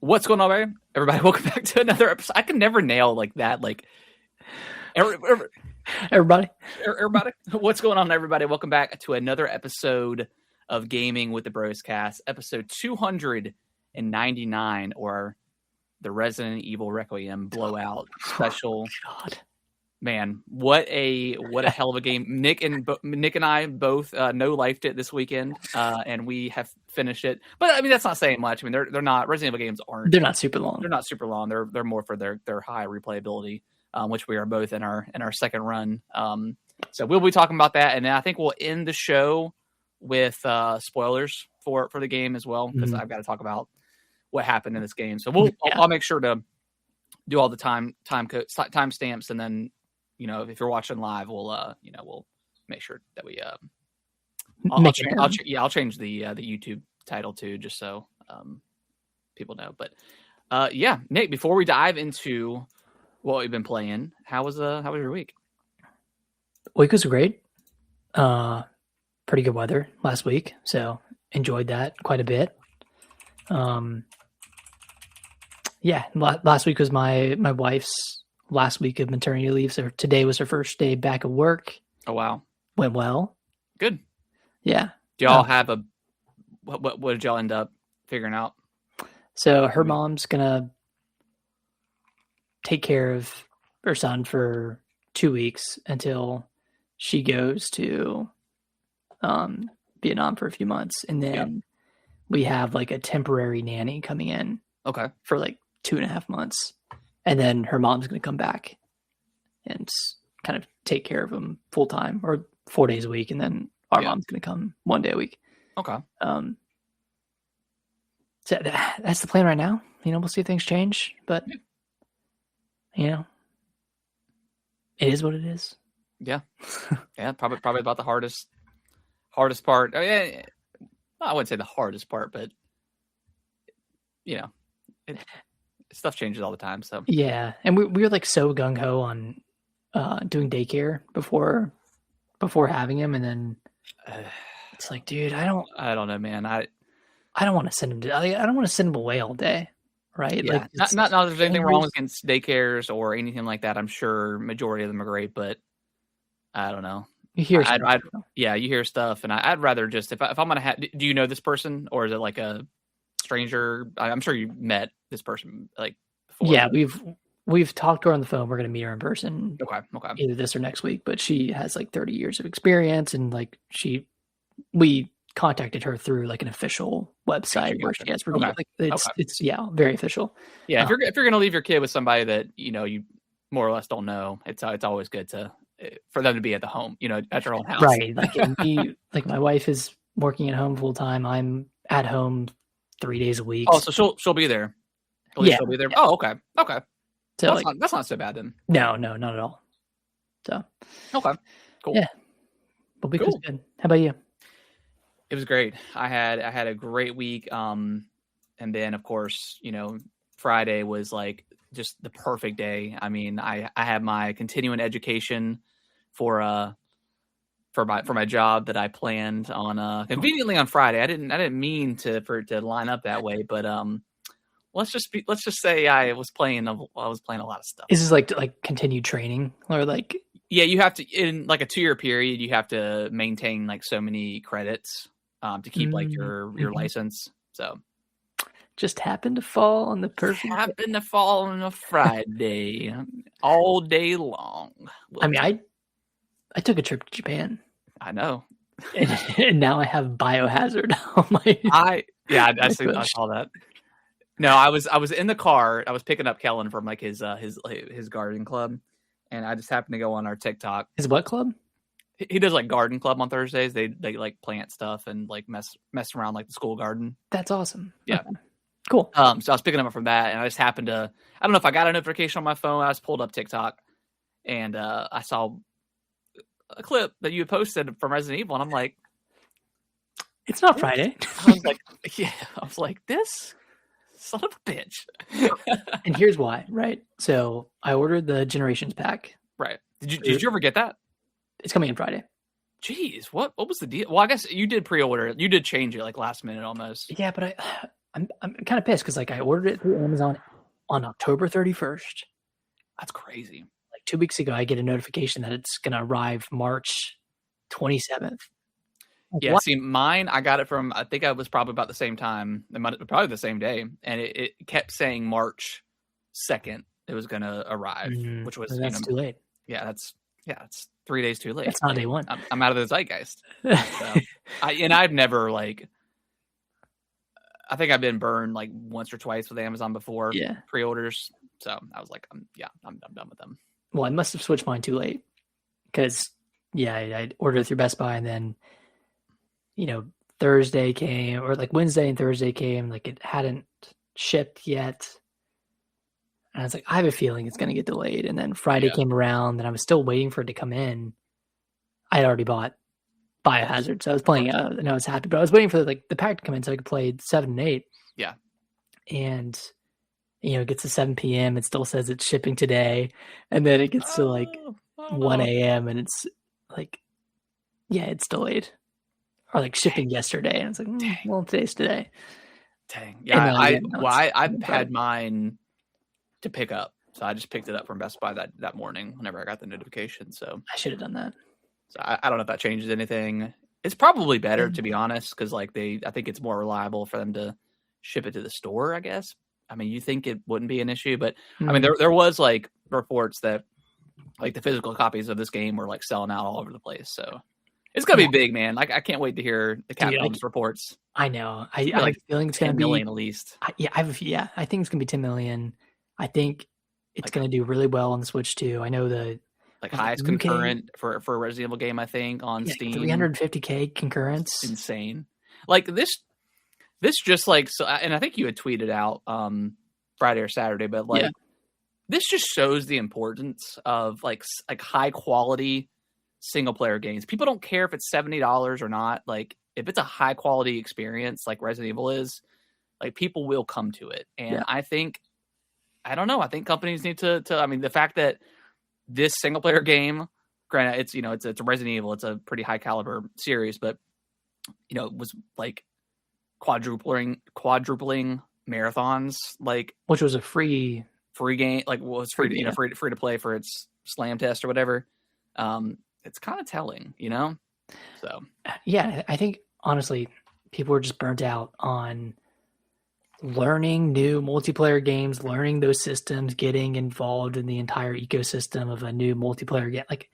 What's going on, everybody? Welcome back to another episode. I can never nail like that. Like, everybody. What's going on, everybody? Welcome back to another episode of Gaming with the Broscast, episode 299, or the Resident Evil Requiem blowout special. Oh, God. Man, what a hell of a game! Nick and I both no-lifed it this weekend, and we have finished it. But I mean, that's not saying much. I mean, they're not Resident Evil games aren't. They're not super long. They're not super long. They're more for their high replayability, which we are both in our second run. So we'll be talking about that, and then I think we'll end the show with spoilers for the game as well, because I've got to talk about what happened in this game. So I'll make sure to do all the time stamps, and then. You know, if you're watching live, we'll make sure that we I'll change the YouTube title too, just so people know. But yeah, Nick, before we dive into what we've been playing, how was your week? Week was great. Pretty good weather last week, so enjoyed that quite a bit. Yeah, last week was my wife's last week of maternity leave, so today was her first day back at work. Oh wow, went well. Good. Yeah. Do y'all have a what did y'all end up figuring out? So her mom's gonna take care of her son for 2 weeks until she goes to Vietnam for a few months, and then we have like a temporary nanny coming in. Okay. For like 2.5 months. And then her mom's going to come back and kind of take care of him full time, or 4 days a week. And then our mom's going to come 1 day a week. Okay. So that's the plan right now. You know, we'll see if things change, but you know, it is what it is. Yeah. Yeah. Probably about the hardest part. I mean, I wouldn't say the hardest part, but you know, stuff changes all the time. So yeah, and we were like so gung ho on doing daycare before having him, and then it's like, dude, I don't know, man. I don't want to send him. I don't want to send him away all day, right? Yeah. Like, not there's anything wrong against daycares or anything like that. I'm sure majority of them are great, but I don't know. You hear, you hear stuff, and I'd rather just if I'm gonna have. Do you know this person, or is it like a stranger? I'm sure you met this person like before. Yeah, we've talked to her on the phone. We're going to meet her in person. Okay. Either this or next week, but she has like 30 years of experience, and like we contacted her through like an official website where she has reviews. Okay. Like it's very official. Yeah, if you're going to leave your kid with somebody that you more or less don't know, it's always good for them to be at the home, at your own house. Right. Like like my wife is working at home full time. I'm at home 3 days a week. Oh, so she'll be there. She'll be there. Yeah. Oh, okay. So that's not so bad then. No, not at all. So okay, cool. Yeah, but week was good. How about you? It was great. I had a great week. And then of course, Friday was like just the perfect day. I mean, I had my continuing education for my job that I planned on conveniently on Friday. I didn't mean for it to line up that way, but let's just say I was playing a lot of stuff. Is this like continued training, or like? Yeah, you have to, in like a 2-year period, you have to maintain like so many credits to keep like your license. So just happened to fall on the perfect. Happened to fall on a Friday, all day long. I mean, I took a trip to Japan. I know. And now I have biohazard on my. I saw that. No, I was in the car. I was picking up Kellen from like his garden club, and I just happened to go on our TikTok. His what club? He does like garden club on Thursdays. They like plant stuff and like mess around like the school garden. That's awesome. Yeah, okay. Cool. So I was picking up from that, and I just happened to. I don't know if I got a notification on my phone. I just pulled up TikTok, and I saw a clip that you had posted from Resident Evil, and I'm like, it's not Friday. I was like, yeah. I was like, this son of a bitch. And here's why, right? So I ordered the Generations pack. Right. Did you ever get that? It's coming in Friday. Jeez, what was the deal? Well, I guess you did pre-order it. You did change it like last minute almost. Yeah, but I'm kind of pissed because like I ordered it through Amazon on October 31st. That's crazy. Like 2 weeks ago, I get a notification that it's gonna arrive March 27th. Like, Yeah, what? see, mine, I got it from, I think I was probably about the same time, probably the same day, and it kept saying March 2nd it was going to arrive, which was, that's too late. Yeah, it's 3 days too late. That's not day one. I'm out of the zeitgeist. So, I've never, like, I think I've been burned, like, once or twice with Amazon before pre-orders, so I was like, I'm done with them. Well, I must have switched mine too late, because, I ordered it through Best Buy, and then Thursday came, or like Wednesday and Thursday came, like it hadn't shipped yet. And I was like, I have a feeling it's going to get delayed. And then Friday came around and I was still waiting for it to come in. I had already bought Biohazard. So I was playing and I was happy, but I was waiting for the pack to come in so I could play 7 and 8. Yeah. And, it gets to 7 p.m. It still says it's shipping today. And then it gets to like 1 a.m. and it's like, it's delayed. Or like shipping yesterday, and it's like, well, today's today. Dang, yeah. I've had mine to pick up, so I just picked it up from Best Buy that morning whenever I got the notification. So I should have done that. So I don't know if that changes anything. It's probably better, to be honest, because like I think it's more reliable for them to ship it to the store, I guess. I mean, you think it wouldn't be an issue, but I mean, there was like reports that like the physical copies of this game were like selling out all over the place. So. It's gonna be big, man. Like I can't wait to hear the Capcom's reports. I know. I have a feeling it's gonna be 10 million at least. I think it's gonna be 10 million. I think it's gonna do really well on the Switch too. I know the highest concurrent for a Resident Evil game, I think, on Steam. 350K concurrence. It's insane. Like this just like so, and I think you had tweeted out Friday or Saturday, but like this just shows the importance of like high quality single player games. People don't care if it's $70 or not. Like if it's a high quality experience like Resident Evil is, like people will come to it. And I think companies need to I mean, the fact that this single player game, granted it's a Resident Evil, it's a pretty high caliber series, but it was like quadrupling marathons, like, which was a free game, like was free free to play for its slam test or whatever. It's kind of telling, So I think honestly, people were just burnt out on learning new multiplayer games, learning those systems, getting involved in the entire ecosystem of a new multiplayer game. Like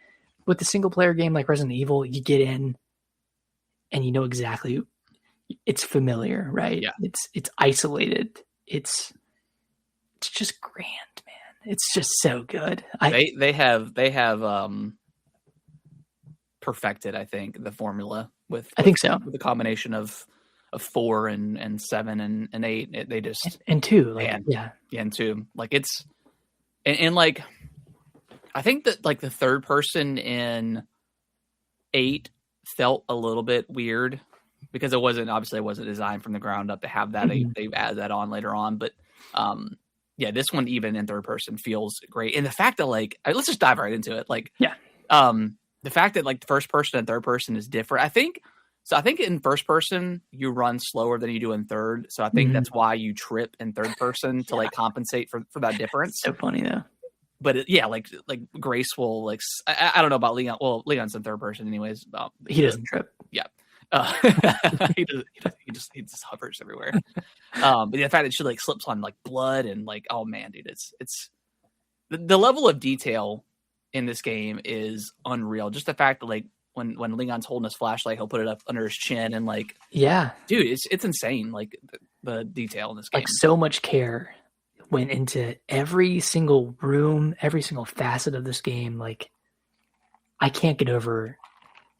with the single player game, like Resident Evil, you get in and exactly, it's familiar, right? Yeah. It's isolated. It's just grand, man. It's just so good. They have perfected, I think, the formula with I think so. With the combination of 4 and 7 and 8. They just and 2, like, and 2. Like it's and like I think that like the third person in 8 felt a little bit weird because it wasn't designed from the ground up to have that. Mm-hmm. They've added that on later on, but this one even in third person feels great. And the fact that like let's just dive right into it. Like the fact that like the first person and third person is different. I think in first person you run slower than you do in third. So I think that's why you trip in third person to like compensate for that difference. So funny though. But like Grace will like, I don't know about Leon. Well, Leon's in third person anyways. He doesn't trip. Yeah. He just hovers everywhere. But the fact that she like slips on like blood and like, oh man, dude, it's the level of detail in this game is unreal. Just the fact that like when Leon's holding his flashlight, he'll put it up under his chin and like, dude, it's insane. Like the detail in this game, like so much care went into every single room, every single facet of this game. Like I can't get over,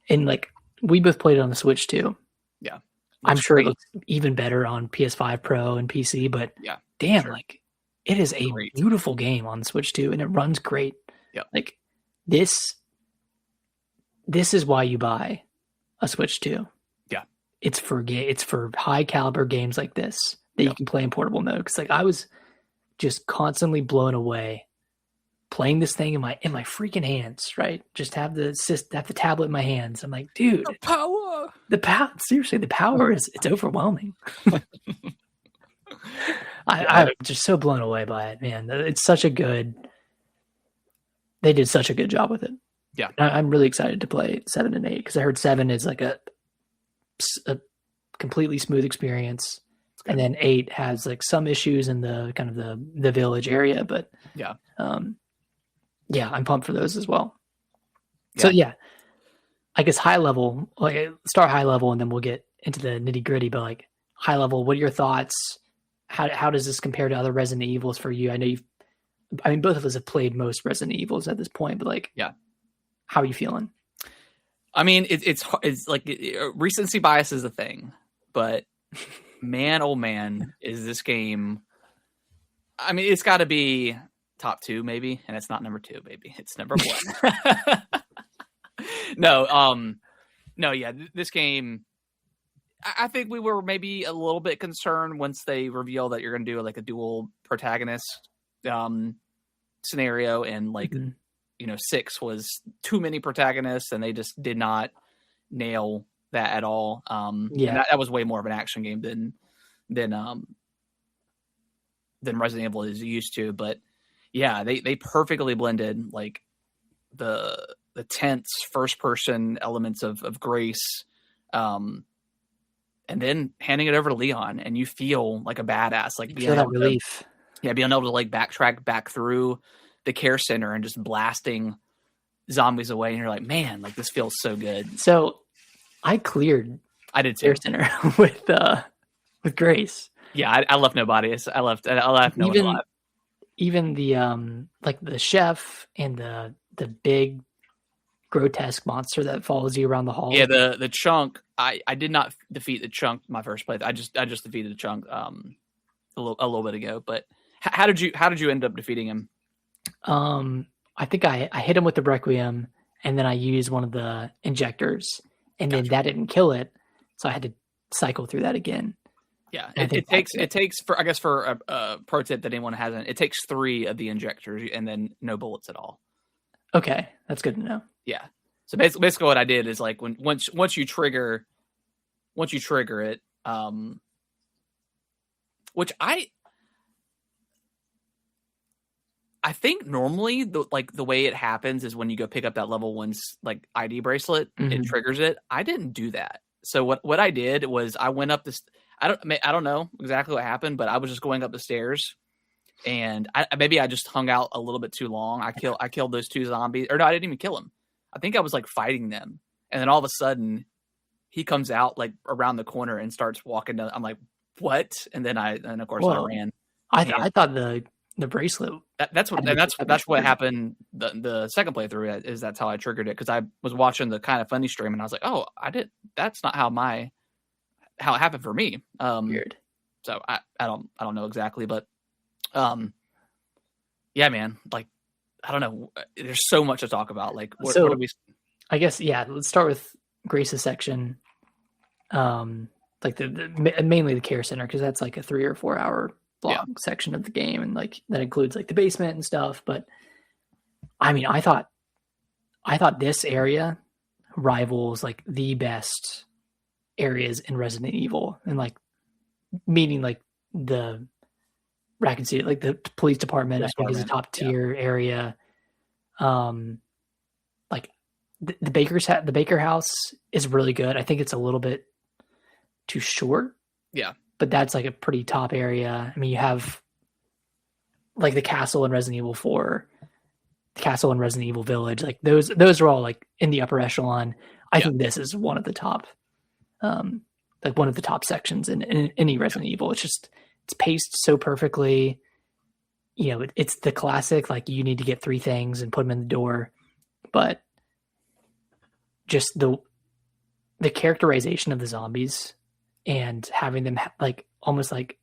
and like we both played it on the Switch too. Yeah. I'm sure it looks even better on PS5 Pro and PC, but damn, like it is a beautiful game on the Switch too. And it runs great. Yeah. Like this is why you buy a Switch 2. Yeah. It's for high caliber games like this that you can play in portable mode. Cause like I was just constantly blown away playing this thing in my freaking hands, right? Just have the tablet in my hands. I'm like, dude, the power, seriously, the power it's overwhelming. I'm just so blown away by it, man. It's such a good. They did such a good job with it. Yeah, I'm really excited to play 7 and 8 because I heard 7 is like a completely smooth experience, and then 8 has like some issues in the kind of the village area, but yeah, I'm pumped for those as well. Yeah. So yeah, I guess high level, like start high level, and then we'll get into the nitty gritty. But like high level, what are your thoughts? How does this compare to other Resident Evils for you? I know both of us have played most Resident Evils at this point, but like, yeah. How are you feeling? I mean, it's like recency bias is a thing, but man, oh man, is this game. I mean, it's got to be top 2 maybe, and it's not number 2, baby. It's number 1. No, yeah, this game. I think we were maybe a little bit concerned once they revealed that you're going to do like a dual protagonist scenario, and like 6 was too many protagonists, and they just did not nail that at all. And that was way more of an action game than Resident Evil is used to. But yeah, they perfectly blended like the tense first person elements of Grace, and then handing it over to Leon, and you feel like a badass, like you feel that relief. Being able to like backtrack back through the care center and just blasting zombies away, and you're like, man, like this feels so good. So I did too. Care center with Grace. Yeah, I left no bodies. I left no one alive. Even the like the chef and the big grotesque monster that follows you around the hall. Yeah, the chunk. I did not defeat the chunk my first play. I just defeated the chunk a little bit ago. But how did you end up defeating him? I think I hit him with the Requiem, and then I used one of the injectors, and then that didn't kill it, so I had to cycle through that again. Yeah, it takes for, I guess, for a pro tip that anyone hasn't, it takes 3 of the injectors and then no bullets at all. Okay, that's good to know. Yeah. So basically what I did is like once you trigger it, which I think normally the way it happens is when you go pick up that level 1's like ID bracelet, it triggers it. I didn't do that. So what I did was I went up this. I don't know exactly what happened, but I was just going up the stairs, and I just hung out a little bit too long. I killed those 2 zombies, or no, I didn't even kill them. I think I was like fighting them, and then all of a sudden, he comes out like around the corner and starts walking down. I'm like, what? And then I ran. I thought the bracelet. That's what happened. The second playthrough is that's how I triggered it, because I was watching the Kind of Funny stream, and I was like, oh, that's not how it happened for me. Weird. So I don't know exactly, but yeah, man, like I don't know. There's so much to talk about. Like what do we? I guess let's start with Grace's section. Like mainly the care center, because that's like a 3 or 4 hour long section of the game, and like that includes like the basement and stuff. But I mean, I thought this area rivals like the best areas in Resident Evil, and like meaning like the Raccoon City, like the police department, I think is a top tier area. Like the Baker house is really good. I think it's a little bit too short. Yeah. But that's like a pretty top area. I mean, you have like the castle in Resident Evil 4, the castle in Resident Evil Village. Like those are all like in the upper echelon. I think this is one of the top, like one of the top sections in any Resident Evil. It's paced so perfectly. You know, it's the classic, like you need to get 3 things and put them in the door, but just the characterization of the zombies and having them like almost like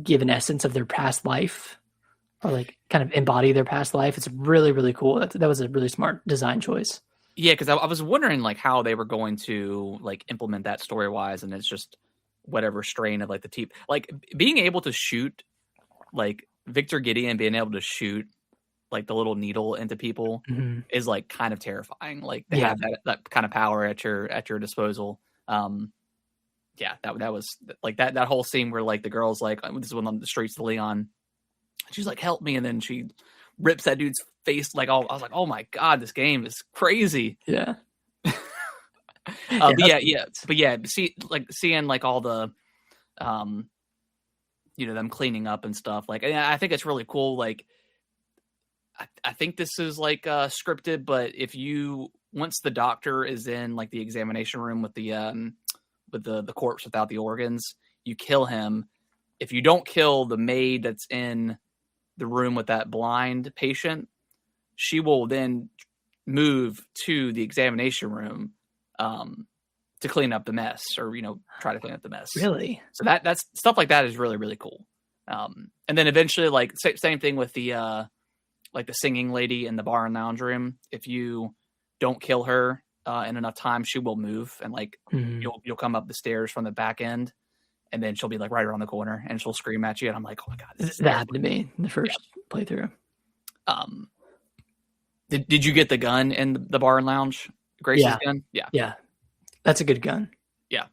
give an essence of their past life, or like kind of embody their past life. It's really, really cool. That was a really smart design choice. Yeah, because I was wondering like how they were going to like implement that story wise, and it's just whatever strain of like the team, like being able to shoot like Victor Gideon, being able to shoot like the little needle into people is like kind of terrifying. Like they have that kind of power at your disposal. yeah, that was like that whole scene where like the girl's like, this is when on the streets of Leon, she's like, help me, and then she rips that dude's face. Like, I was like, oh my god, this game is crazy. Yeah. But yeah, seeing like all the them cleaning up and stuff, like, and I think it's really cool. Like, I think this is like scripted, but once the doctor is in like the examination room with the corpse without the organs, you kill him. If you don't kill the maid that's in the room with that blind patient, she will then move to the examination room to clean up the mess, or try to clean up the mess. Really? So that's stuff like that is really, really cool. And then eventually, like, same thing with the like the singing lady in the bar and lounge room. If you don't kill her in enough time, she will move, and like you'll come up the stairs from the back end, and then she'll be like right around the corner, and she'll scream at you, and I'm like, oh my god, that happened to me in the first playthrough. Did you get the gun in the bar and lounge? Grace's gun? Yeah. That's a good gun. Yeah.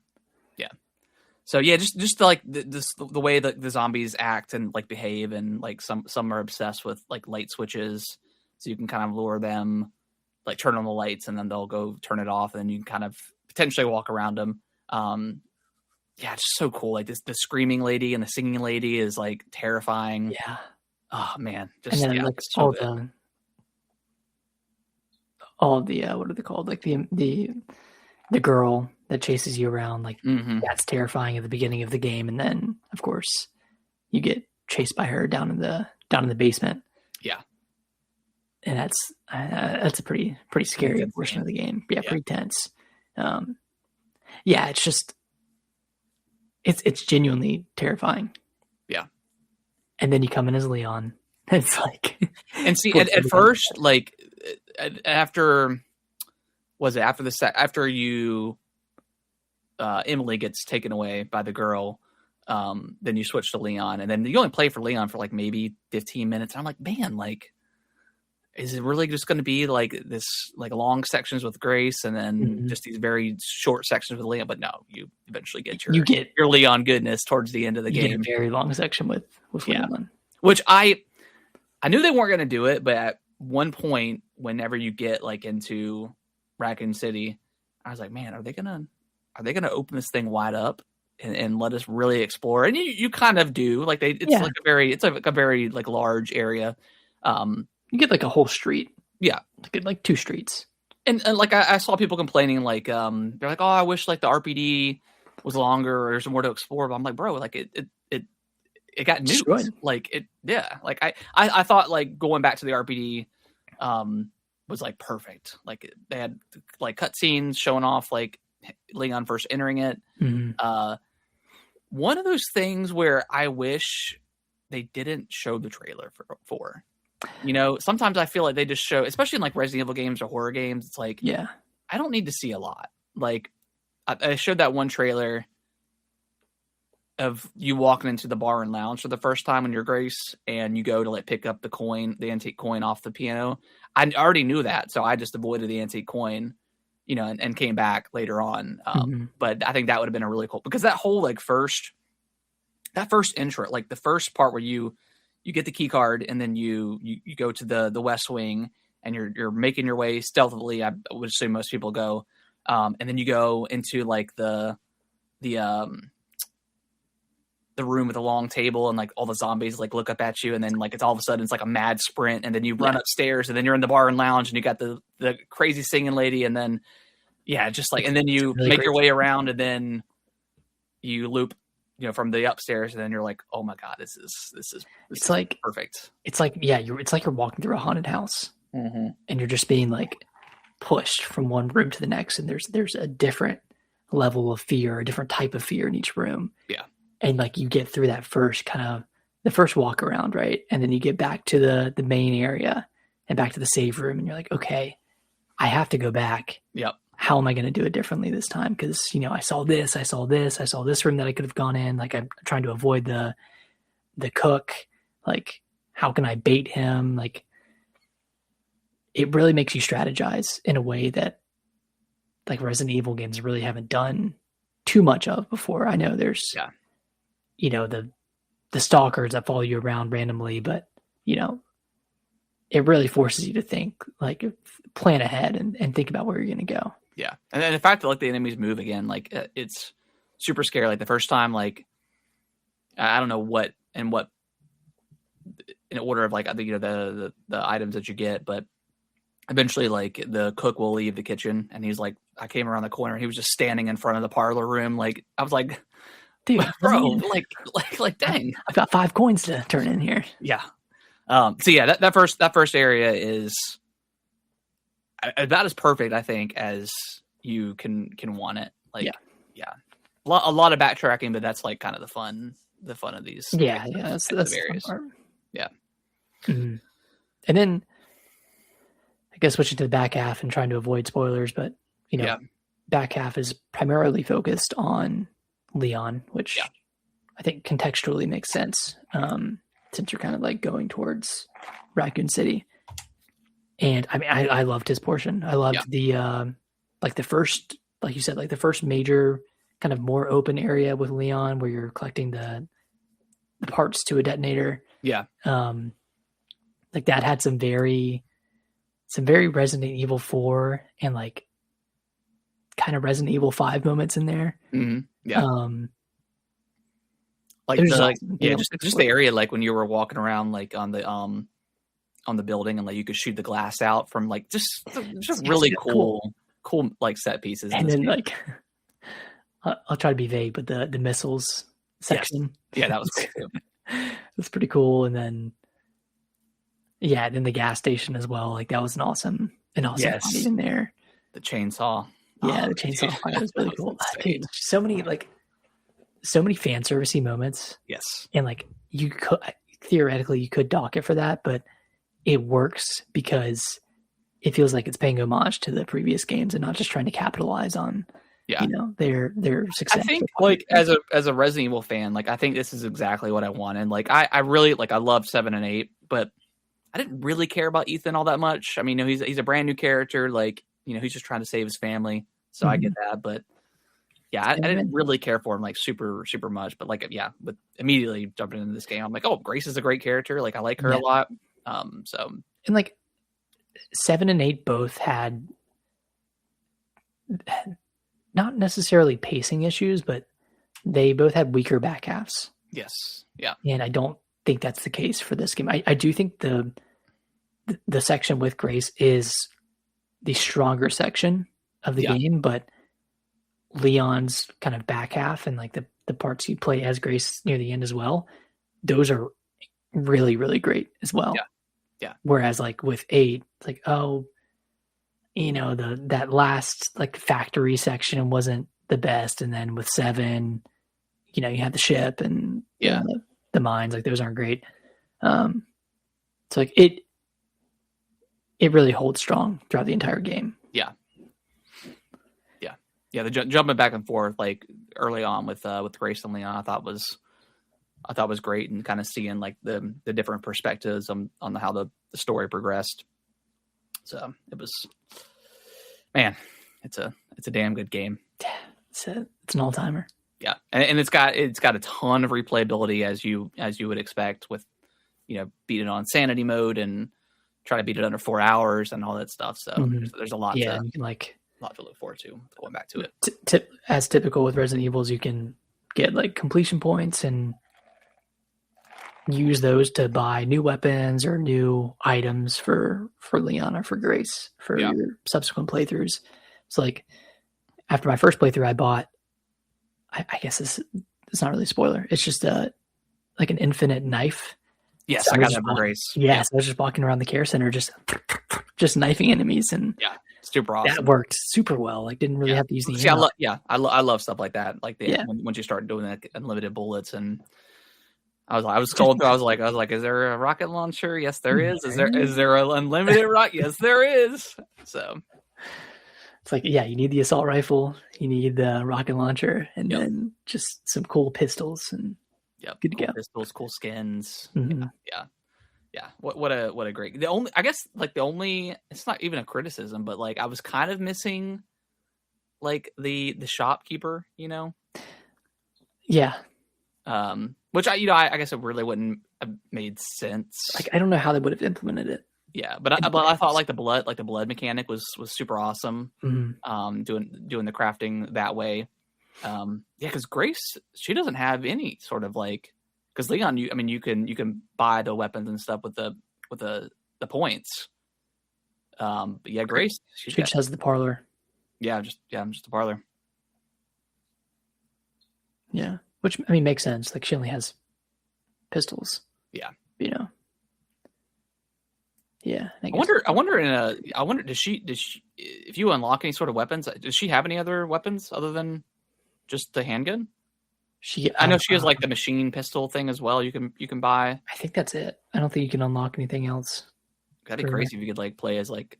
So yeah, just like the way that the zombies act and like behave, and like some are obsessed with like light switches, so you can kind of lure them, like turn on the lights, and then they'll go turn it off, and then you can kind of potentially walk around them. Yeah, it's just so cool. Like the screaming lady and the singing lady is like terrifying. Yeah. Oh man, just and then like so all the what are they called? Like the girl that chases you around, like that's terrifying at the beginning of the game, and then of course you get chased by her down in the basement. Yeah, and that's a pretty scary portion of the game. Yeah, pretty tense. Yeah, it's just it's genuinely terrifying. Yeah, and then you come in as Leon. It's like, and see, at first, like after you Emily gets taken away by the girl, then you switch to Leon, and then you only play for Leon for like maybe 15 minutes. And I'm like, man, like, is it really just going to be like this, like long sections with Grace, and then just these very short sections with Leon? But no, you eventually get your Leon goodness towards the end of the game. Get a very long section with Leon, which I knew they weren't going to do it, but at one point, whenever you get like into Raccoon City, I was like, man, are they gonna open this thing wide up and let us really explore? And you kind of do. Like it's a very like large area. You get like a whole street. Yeah, like 2 streets. And like I saw people complaining, like they're like, oh, I wish like the RPD was longer or there's more to explore. But I'm like, bro, like it got nuked. Like it, yeah. Like I thought like going back to the RPD was like perfect. Like they had like cutscenes showing off like Leon first entering it. One of those things where I wish they didn't show the trailer for. Sometimes I feel like they just show, especially in like Resident Evil games or horror games, it's like, I don't need to see a lot. Like I showed that one trailer of you walking into the bar and lounge for the first time when you're Grace, and you go to like pick up the antique coin off the piano. I already knew that, so I just avoided the antique coin, and came back later on. But I think that would have been a really cool, because that whole like first intro, like the first part where you get the key card, and then you go to the West Wing, and you're making your way stealthily. I would assume most people go, and then you go into like the room with a long table, and like all the zombies like look up at you, and then like it's all of a sudden it's like a mad sprint, and then you run upstairs, and then you're in the bar and lounge, and you got the crazy singing lady, and then just like, and then you really make your way around, and then you loop from the upstairs, and then you're like, oh my god, this is like perfect. It's like it's like you're walking through a haunted house, and you're just being like pushed from one room to the next, and there's a different level of fear, a different type of fear in each room. Yeah. And like you get through that first walk around, right? And then you get back to the main area and back to the save room, and you're like, okay, I have to go back. Yep. How am I going to do it differently this time? Because I saw this room that I could have gone in. Like I'm trying to avoid the cook. Like how can I bait him? Like it really makes you strategize in a way that like Resident Evil games really haven't done too much of before. I know there's, the stalkers that follow you around randomly, but it really forces you to think, like, plan ahead and think about where you're going to go. Yeah. And then the fact that, like, the enemies move again, like, it's super scary. Like, the first time, like, I don't know what in order of, like, the items that you get, but eventually, like, the cook will leave the kitchen, and he's like, I came around the corner, and he was just standing in front of the parlor room. Like, I was like, dude, bro, like, dang, I've got 5 coins to turn in here. Yeah. So yeah, that first area is about as perfect, I think, as you can want it. Like, yeah. A lot of backtracking, but that's like kind of the fun of these. That's the areas. Fun part. Yeah. Mm-hmm. And then I guess switching to the back half and trying to avoid spoilers, but back half is primarily focused on Leon, which I think contextually makes sense. Since you're kind of like going towards Raccoon City. And I mean, I loved his portion. I loved the, like the first, like you said, like the first major kind of more open area with Leon where you're collecting the parts to a detonator. Yeah. Like that had some very Resident Evil 4 and like kind of Resident Evil 5 moments in there. Mm-hmm. Yeah. Like, just the area, like when you were walking around, like on the building, and like you could shoot the glass out from like just really cool like set pieces. And then like, I'll try to be vague, but the missiles section, that was cool. That's pretty cool. And then, then the gas station as well. Like that was an awesome fight in there. The chainsaw, the chainsaw fight was really cool. Dude, so many fan servicey moments. Yes. And like you could theoretically you could dock it for that, but it works because it feels like it's paying homage to the previous games and not just trying to capitalize on their success. I think like as a Resident Evil fan, like I think this is exactly what I wanted. Like I really like I love 7 and 8, but I didn't really care about Ethan all that much. I mean, he's a brand new character, like, he's just trying to save his family. So I get that, but I didn't really care for him like super, super much, but like, but immediately jumping into this game, I'm like, oh, Grace is a great character. Like I like her a lot. And like 7 and 8 both had not necessarily pacing issues, but they both had weaker back halves. Yes. Yeah. And I don't think that's the case for this game. I do think the section with Grace is the stronger section of the game, but Leon's kind of back half and like the parts you play as Grace near the end as well, those are really, really great as well. Yeah. Whereas like with 8, it's like, that last like factory section wasn't the best. And then with 7, you have the ship and the mines, like those aren't great. So like it really holds strong throughout the entire game. Yeah, the jumping back and forth like early on with Grace and Leon, I thought was great, and kind of seeing like the different perspectives on how the story progressed. So it was, man, it's a damn good game. It's an all timer. Yeah, and it's got a ton of replayability as you would expect with beat it on sanity mode and try to beat it under 4 hours and all that stuff. So there's a lot. And you can like. A lot to look forward to going back to it. As typical with Resident Evils, you can get like completion points and use those to buy new weapons or new items for Leon or for Grace for your subsequent playthroughs. So like after my first playthrough, I bought, I guess it's not really a spoiler. It's just like an infinite knife. Yes, so I got that for Grace. Yeah, so I was just walking around the care center, just knifing enemies, and super awesome. That worked super well. Like didn't really have to use the ammo. I love stuff like that. Like once you start doing that unlimited bullets, and I was scrolling through. I was like, is there a rocket launcher? Yes, there is. Is there an unlimited rocket? Yes, there is. So it's like, you need the assault rifle, you need the rocket launcher, and then just some cool pistols and good to go. Pistols, cool skins. Mm-hmm. Yeah. What a great. It's not even a criticism, but like I was kind of missing like the shopkeeper, Yeah. Which I guess it really wouldn't have made sense. Like, I don't know how they would have implemented it. Yeah, but I thought like the blood mechanic was super awesome. Mm-hmm. Doing the crafting that way. Yeah, because Grace, she doesn't have any sort of like, because Leon, you can buy the weapons and stuff with the points. But yeah, Grace, she just has the parlor. Yeah, just the parlor. Yeah, which I mean makes sense. Like she only has pistols. Yeah, you know. Yeah, I wonder. Does she? If you unlock any sort of weapons, does she have any other weapons other than just the handgun? I know she has like the machine pistol thing as well. You can buy. I think that's it. I don't think you can unlock anything else. That'd be crazy if you could like play as like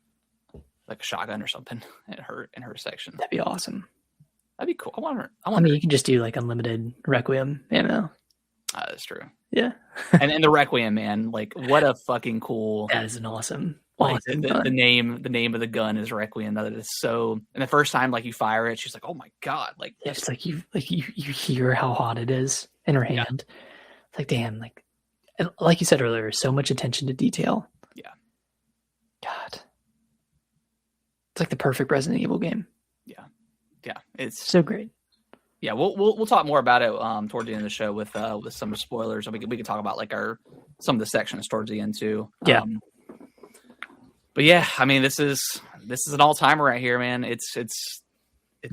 a shotgun or something in her section. That'd be awesome. That'd be cool. I wonder. I mean, you can just do like unlimited Requiem. You know. That's true. Yeah. and the Requiem, man, like what a fucking cool. That is an awesome. The name of the gun is Requiem. That is so. And the first time like you fire it, she's like, "Oh my god!" Like it's like you hear how hot it is in her hand. Yeah. It's like damn, like you said earlier, so much attention to detail. Yeah. God. It's like the perfect Resident Evil game. Yeah. Yeah. It's so great. Yeah, we'll talk more about it toward the end of the show with some spoilers. We can talk about like some of the sections towards the end too. Yeah. But yeah, I mean this is an all timer right here, man. It's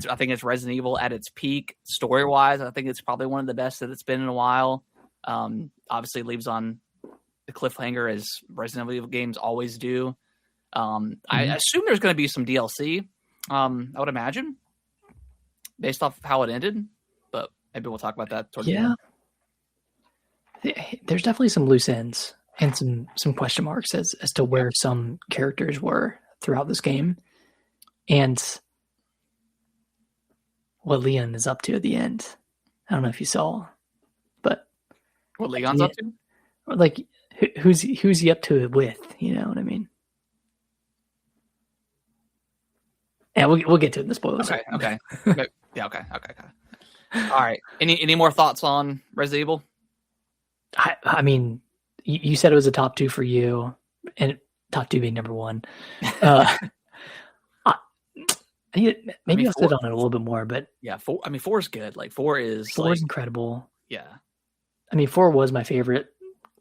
I think it's Resident Evil at its peak story wise. I think it's probably one of the best that it's been in a while. Obviously it leaves on the cliffhanger as Resident Evil games always do. I assume there's going to be some DLC. I would imagine. Based off how it ended, but maybe we'll talk about that towards the end. There's definitely some loose ends and some question marks as to where some characters were throughout this game, and what Leon is up to at the end. I don't know if you saw, but what Leon's up to, like who's he up to it with? You know what I mean? Yeah, we'll get to it in the spoilers. Okay. Yeah, okay. All right. Any more thoughts on Resident Evil? I mean, you said it was a top 2 for you, and top 2 being number 1. Maybe I'll sit on it a little bit more, but yeah, 4. I mean, 4 is good. Like 4 is incredible. Yeah. I mean, 4 was my favorite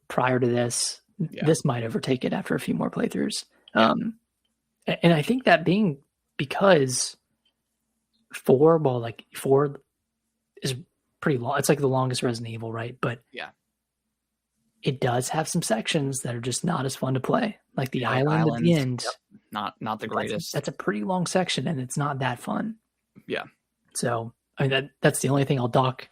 prior to this. Yeah. This might overtake it after a few more playthroughs. Yeah. And I think that being because 4 is pretty long. It's like the longest Resident Evil, right? But yeah, it does have some sections that are just not as fun to play. Like the island at the end. Yep. Not the greatest. That's a pretty long section and it's not that fun. Yeah. So I mean that's the only thing I'll dock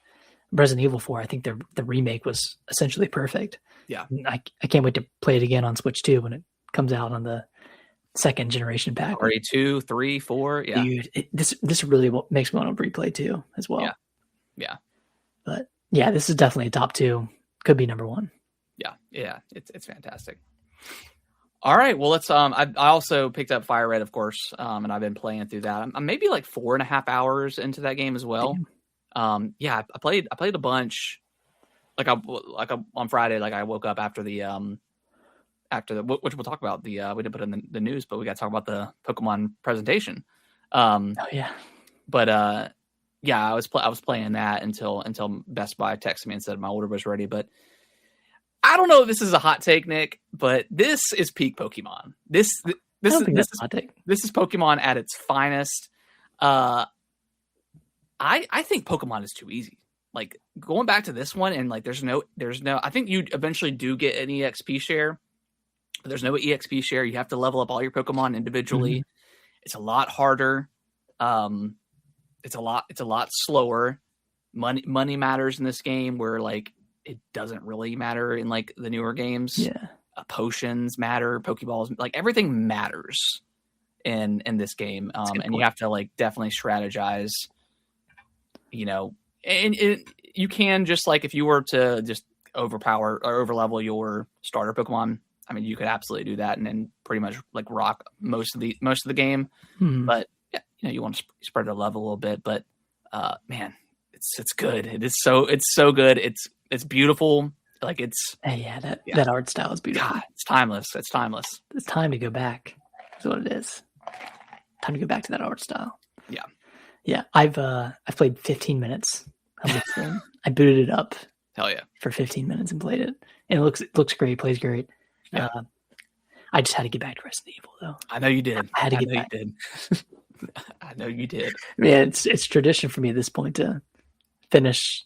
Resident Evil for. I think the remake was essentially perfect. Yeah. I can't wait to play it again on Switch 2 when it comes out on the second generation pack. Or 2, 3, 4. Yeah. Dude, this really makes me want to replay too as well. Yeah. Yeah. But yeah, this is definitely a top 2. Could be number 1. Yeah. Yeah. It's fantastic. All right. Well, let's, I also picked up Fire Red, of course. And I've been playing through that. I'm maybe like 4.5 hours into that game as well. Damn. Yeah, I played a bunch. On Friday, like I woke up after the which we'll talk about we didn't put in the news, but we got to talk about the Pokemon presentation. Oh yeah. But yeah, I was playing that until Best Buy texted me and said my order was ready. But I don't know if this is a hot take, Nick, but this is peak Pokemon. This is Pokemon at its finest. I think Pokemon is too easy. Like going back to this one and like there's no I think you eventually do get an EXP share, but there's no EXP share. You have to level up all your Pokemon individually. Mm-hmm. It's a lot harder. It's a lot slower. Money matters in this game where like it doesn't really matter in like the newer games. Yeah. Potions matter, Pokeballs, like everything matters in this game. And you have to like definitely strategize, you know, and you can just like, if you were to just overpower or overlevel your starter Pokemon, I mean, you could absolutely do that and then pretty much like rock most of the game. Mm-hmm. But yeah, you know, you want to spread the level a little bit, but man, it's good. It's so good. It's beautiful. Like that art style is beautiful. God, it's timeless. It's timeless. It's time to go back. That's what it is. Time to go back to that art style. Yeah. Yeah. I've played 15 minutes of this game. I booted it up. Hell yeah. For 15 minutes and played it. And it looks great, plays great. Yeah. I just had to get back to Resident Evil though. I know you did. I had to get back. You did. I know you did. Yeah, it's tradition for me at this point to finish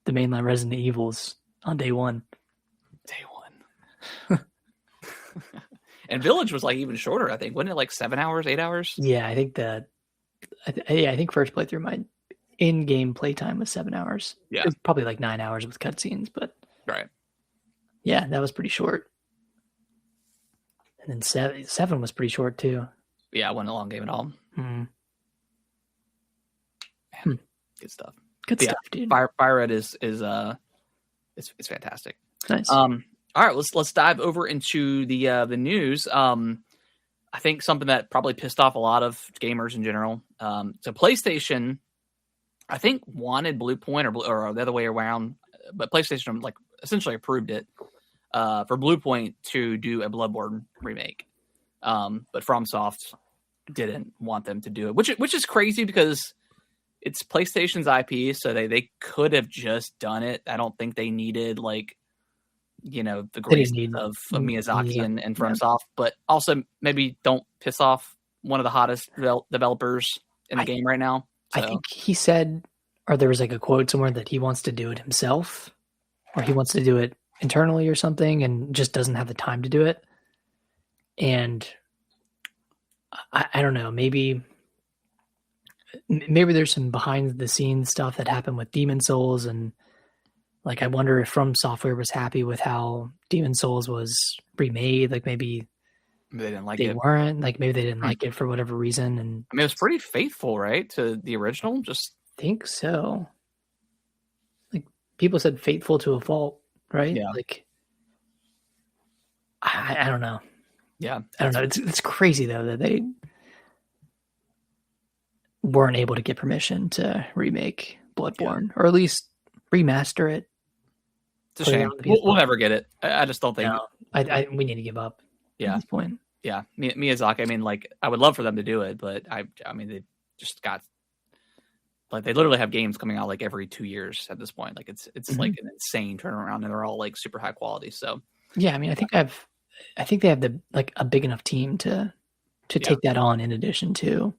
the mainline Resident Evils on day one. Day one. And Village was like even shorter, I think. Wasn't it like 7 hours, 8 hours? Yeah, I think I think first playthrough my in-game playtime was 7 hours. Yeah. It was probably like 9 hours with cutscenes, but right. Yeah, that was pretty short. And then seven was pretty short too. Yeah, it wasn't a long game at all. Man, good stuff. Good stuff, dude. Fire Red is it's fantastic. Nice. All right, let's dive over into the news. I think something that probably pissed off a lot of gamers in general. So PlayStation, I think, wanted Bluepoint or the other way around, but PlayStation like essentially approved it for Bluepoint to do a Bloodborne remake. But FromSoft didn't want them to do it, which is crazy because it's PlayStation's IP, so they could have just done it. I don't think they needed the grace of Miyazaki and FromSoft, but also maybe don't piss off one of the hottest developers in the game right now. So. I think he said, or there was like a quote somewhere that he wants to do it himself, or he wants to do it internally or something, and just doesn't have the time to do it. And I don't know, maybe there's some behind the scenes stuff that happened with Demon Souls, and like I wonder if From Software was happy with how Demon Souls was remade. Like maybe they didn't like it. They weren't like maybe they didn't like it for whatever reason. And I mean, it was pretty faithful, right, to the original. Just think so. Like people said, faithful to a fault, right? Yeah. Like I don't know. Yeah, I don't know. It's crazy though that they weren't able to get permission to remake Bloodborne, or at least remaster it. It's a shame. We'll never get it. I just don't think. No, we need to give up. Yeah. At this point. Yeah, Miyazaki. I mean, like, I would love for them to do it, but I mean, they just got like they literally have games coming out like every 2 years at this point. Like it's like an insane turnaround, and they're all like super high quality. So yeah, I mean, I think they have a big enough team to take that on in addition to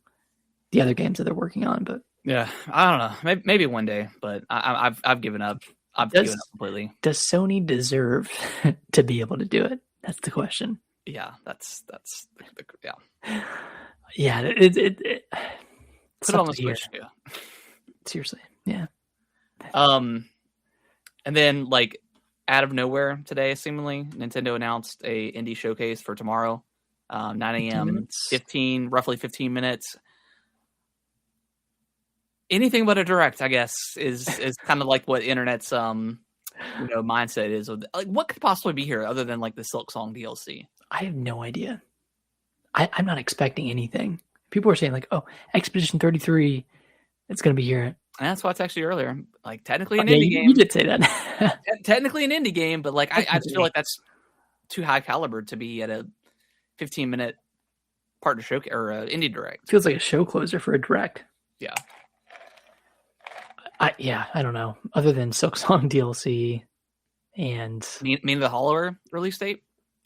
the other games that they're working on. But yeah, I don't know. Maybe one day, but I've given up. I've given up completely. Does Sony deserve to be able to do it? That's the question. Yeah, that's yeah. Yeah, it put it on the Switch. Yeah, seriously, yeah. And then like out of nowhere today, seemingly Nintendo announced a indie showcase for tomorrow, 9 a.m. roughly 15 minutes. Anything but a direct, I guess, is kind of like what internet's mindset is. Like, what could possibly be here other than like the Silk Song DLC? I have no idea. I'm not expecting anything. People are saying like, "Oh, Expedition 33, it's going to be here." And that's why I texted you earlier. Like, technically an indie game. You did say that. Technically an indie game, but like I feel like that's too high caliber to be at a 15-minute partner show or indie direct. Feels like a show closer for a direct. Yeah. I don't know. Other than Silk Song DLC and mean the Hollower release date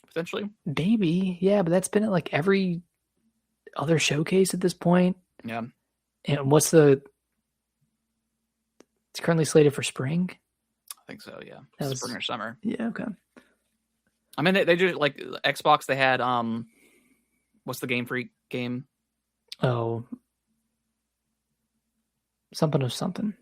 potentially. Maybe, yeah, but that's been at like every other showcase at this point. Yeah. And it's currently slated for spring. I think so. Yeah. That spring or summer. Yeah. Okay. I mean, they do like Xbox. They had what's the Game Freak game? Oh, something of something.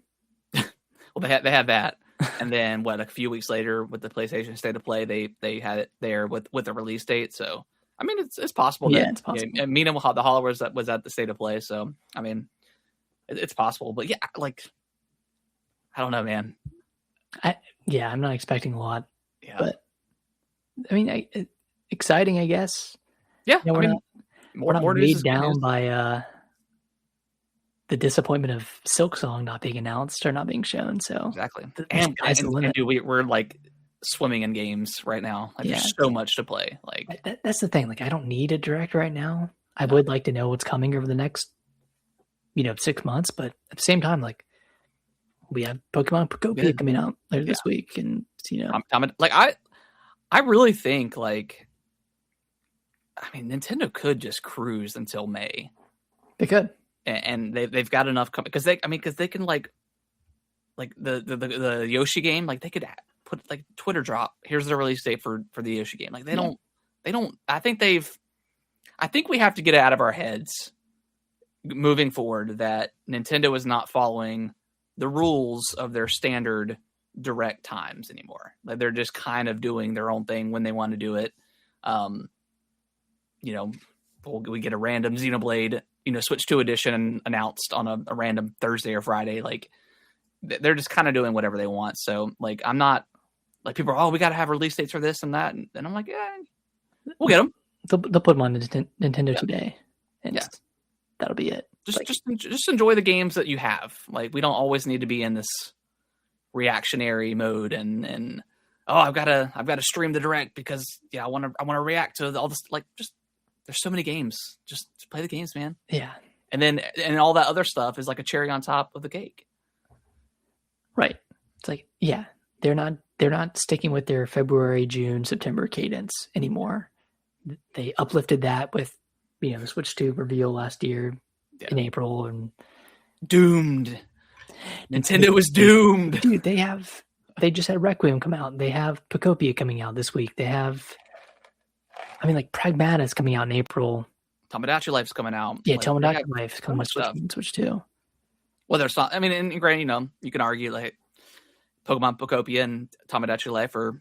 Well, they had that, and then a few weeks later with the PlayStation State of Play, they had it there with the release date. So I mean, it's possible. Yeah, it's possible. And Mina the Hollow was at the State of Play, so I mean, it's possible. But yeah, like I don't know, man. I'm not expecting a lot. Yeah, but I mean, exciting, I guess. Yeah, we're not more weighed down by the disappointment of Silk Song not being announced or not being shown. So exactly. And dude, we're like swimming in games right now. Like there's so much to play. Like that's the thing. Like I don't need a direct right now. I would like to know what's coming over the next, 6 months. But at the same time, like we have Pokemon Pokémon coming out later this week, and I really think Nintendo could just cruise until May. They could, and they've got enough because they can like the Yoshi game, like they could put like Twitter drop. Here's the release date for the Yoshi game. Like they don't. I think we have to get it out of our heads moving forward that Nintendo is not following the rules of their standard direct times anymore. Like they're just kind of doing their own thing when they want to do it. We get a random Xenoblade, Switch 2 edition announced on a random Thursday or Friday. Like they're just kind of doing whatever they want. So like, I'm not like people are, we got to have release dates for this and that. And I'm like, yeah, we'll get them. They'll put them on Nintendo today, and that'll be it. Just enjoy the games that you have. Like we don't always need to be in this reactionary mode and I've got to stream the direct because I want to react to all this. Like just there's so many games. Just play the games, man. Yeah, and all that other stuff is like a cherry on top of the cake. Right. It's like they're not sticking with their February, June, September cadence anymore. They uplifted that with, the Switch 2 reveal last year in April, and doomed. Nintendo was doomed. Dude, they just had Requiem come out. They have Pokopia coming out this week. They have, Pragmata's coming out in April. Tomodachi Life's coming out. Yeah, Tomodachi Life's coming out Switch 2. Well, there's not. And granted, you can argue like Pokemon Pokopia and Tomodachi Life are,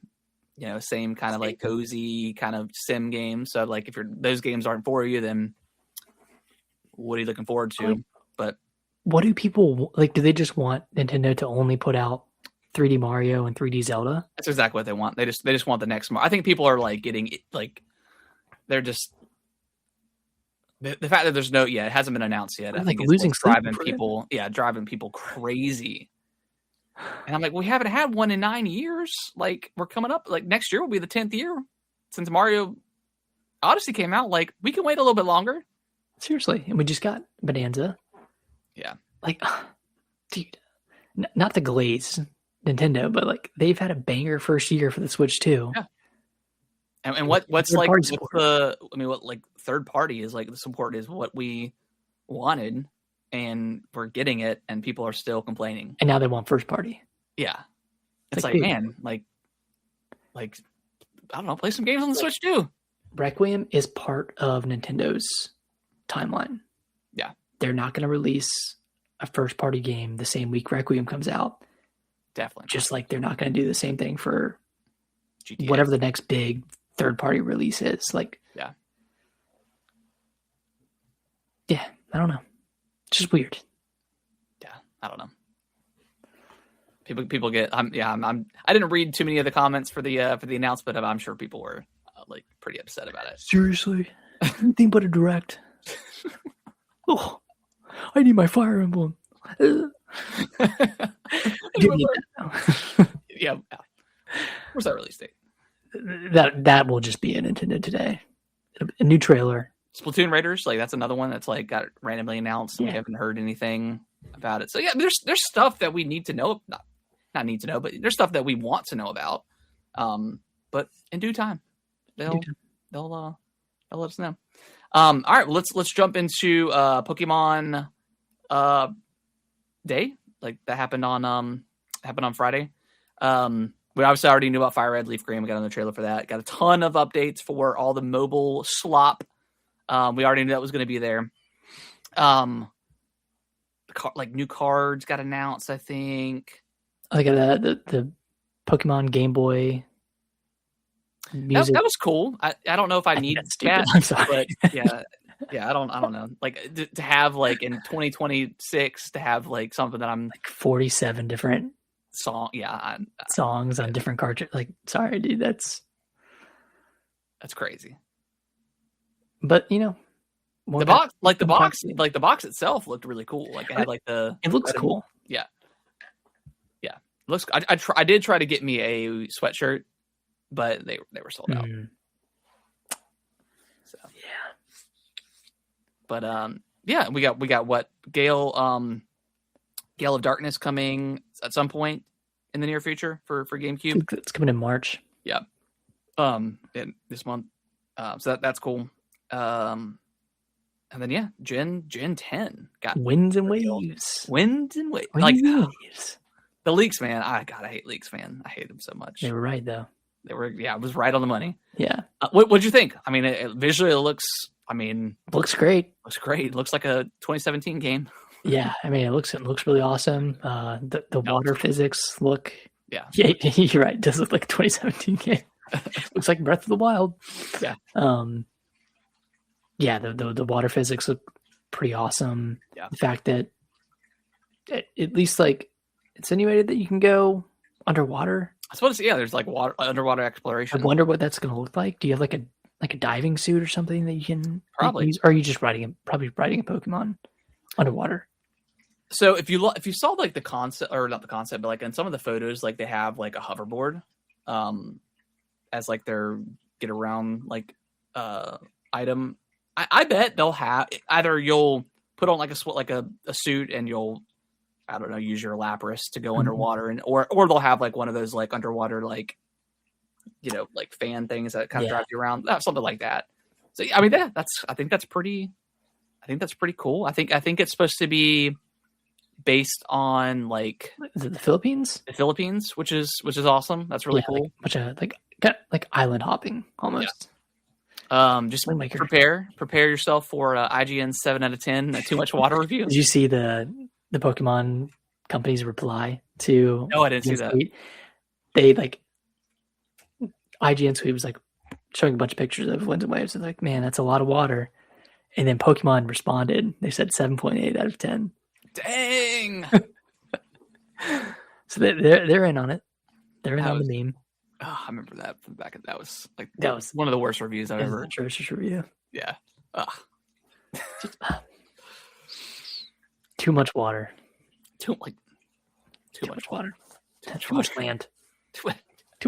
same kind of like cozy kind of sim game. So like if those games aren't for you, then what are you looking forward to? But what do people like? Do they just want Nintendo to only put out 3D Mario and 3D Zelda? That's exactly what they want. They just want the next Mario. I think people are like getting like they're just the fact that there's it hasn't been announced yet. I think it's driving people crazy. And I'm like, we haven't had one in 9 years. Like we're coming up. Like next year will be the 10th year since Mario Odyssey came out. Like we can wait a little bit longer. Seriously, and we just got Bonanza. Yeah, like, dude, not to glaze Nintendo, but like they've had a banger first year for the Switch too. Yeah. And what's like what third party is like the support is what we wanted, and we're getting it, and people are still complaining. And now they want first party. Yeah, it's like man, like I don't know, play some games on the Switch too. Requiem is part of Nintendo's timeline. Yeah, they're not going to release a first party game the same week Requiem comes out. Definitely. Just like they're not going to do the same thing for GTA. Whatever the next big third party release is. Like, yeah, I don't know. It's just weird. Yeah, I don't know. People get. I didn't read too many of the comments for the announcement, but I'm sure people were like pretty upset about it. Seriously, anything but a direct. Oh, I need my Fire Emblem. Give me that now. Yeah. Where's that release date? That will just be a Nintendo today. A new trailer. Splatoon Raiders, like that's another one that's like got randomly announced. And we haven't heard anything about it. So yeah, there's stuff that we need to know. Not need to know, but there's stuff that we want to know about. But in due time, they'll let us know. All right, well, let's jump into Pokemon Day. Like that happened on Friday. We obviously already knew about Fire Red, Leaf Green. We got on the trailer for that. Got a ton of updates for all the mobile slop. We already knew that was going to be there. New cards got announced, I think. I got the Pokemon Game Boy music. That was cool. I don't know if I need that. I'm sorry. But yeah, I don't know. Like to have like in 2026 to have like something that I'm like 47 different songs on different cartridges. Like, sorry, dude, that's crazy. But The box, the box itself looked really cool. Like it had like it looks cool. Yeah. Looks. I did try to get me a sweatshirt, but they were sold out. So but we got what Gale of Darkness coming at some point in the near future for GameCube. It's coming in March. Yeah. In this month. So that's cool. And then Gen 10 got Winds and Waves. The leaks, man. I hate leaks, man. I hate them so much. They were right though. It was right on the money. Yeah. What'd you think? I mean, visually it looks. Looks great. Looks great. It looks like a 2017 game. Yeah, I mean, it looks really awesome. The water physics look. Yeah, you're right. It does look like a 2017 game. Looks like Breath of the Wild. Yeah. Yeah, the water physics look pretty awesome. Yeah. The fact that at least like insinuated that you can go underwater. I suppose there's like underwater exploration. I wonder what that's going to look like. Do you have like a diving suit or something that you can probably use? Or are you just riding a Pokemon underwater? So if you saw like the concept, or not the concept, but like in some of the photos, like they have like a hoverboard, as like their get around like item. I bet they'll have either you'll put on like a suit and you'll, I don't know, use your Lapras to go underwater, and or they'll have like one of those like underwater like, you know, like fan things that kind of drive you around, something like that. So I mean I think that's pretty cool. I think it's supposed to be based on like the Philippines. The Philippines, which is awesome. That's really cool. Like island hopping almost. Just prepare yourself for IGN 7 out of 10 Too Much Water review. Did you see the Pokemon company's reply to? No, I didn't see that. Tweet? They like IGN tweet was like showing a bunch of pictures of winds and waves and like, man, that's a lot of water. And then Pokemon responded. They said 7.8 out of 10. Dang. So they're in on it. They're in on the meme. Oh, I remember that from back. That was one of the worst reviews I've ever. Atrocious review. Yeah. Too much water. Too much water. Too much land. Too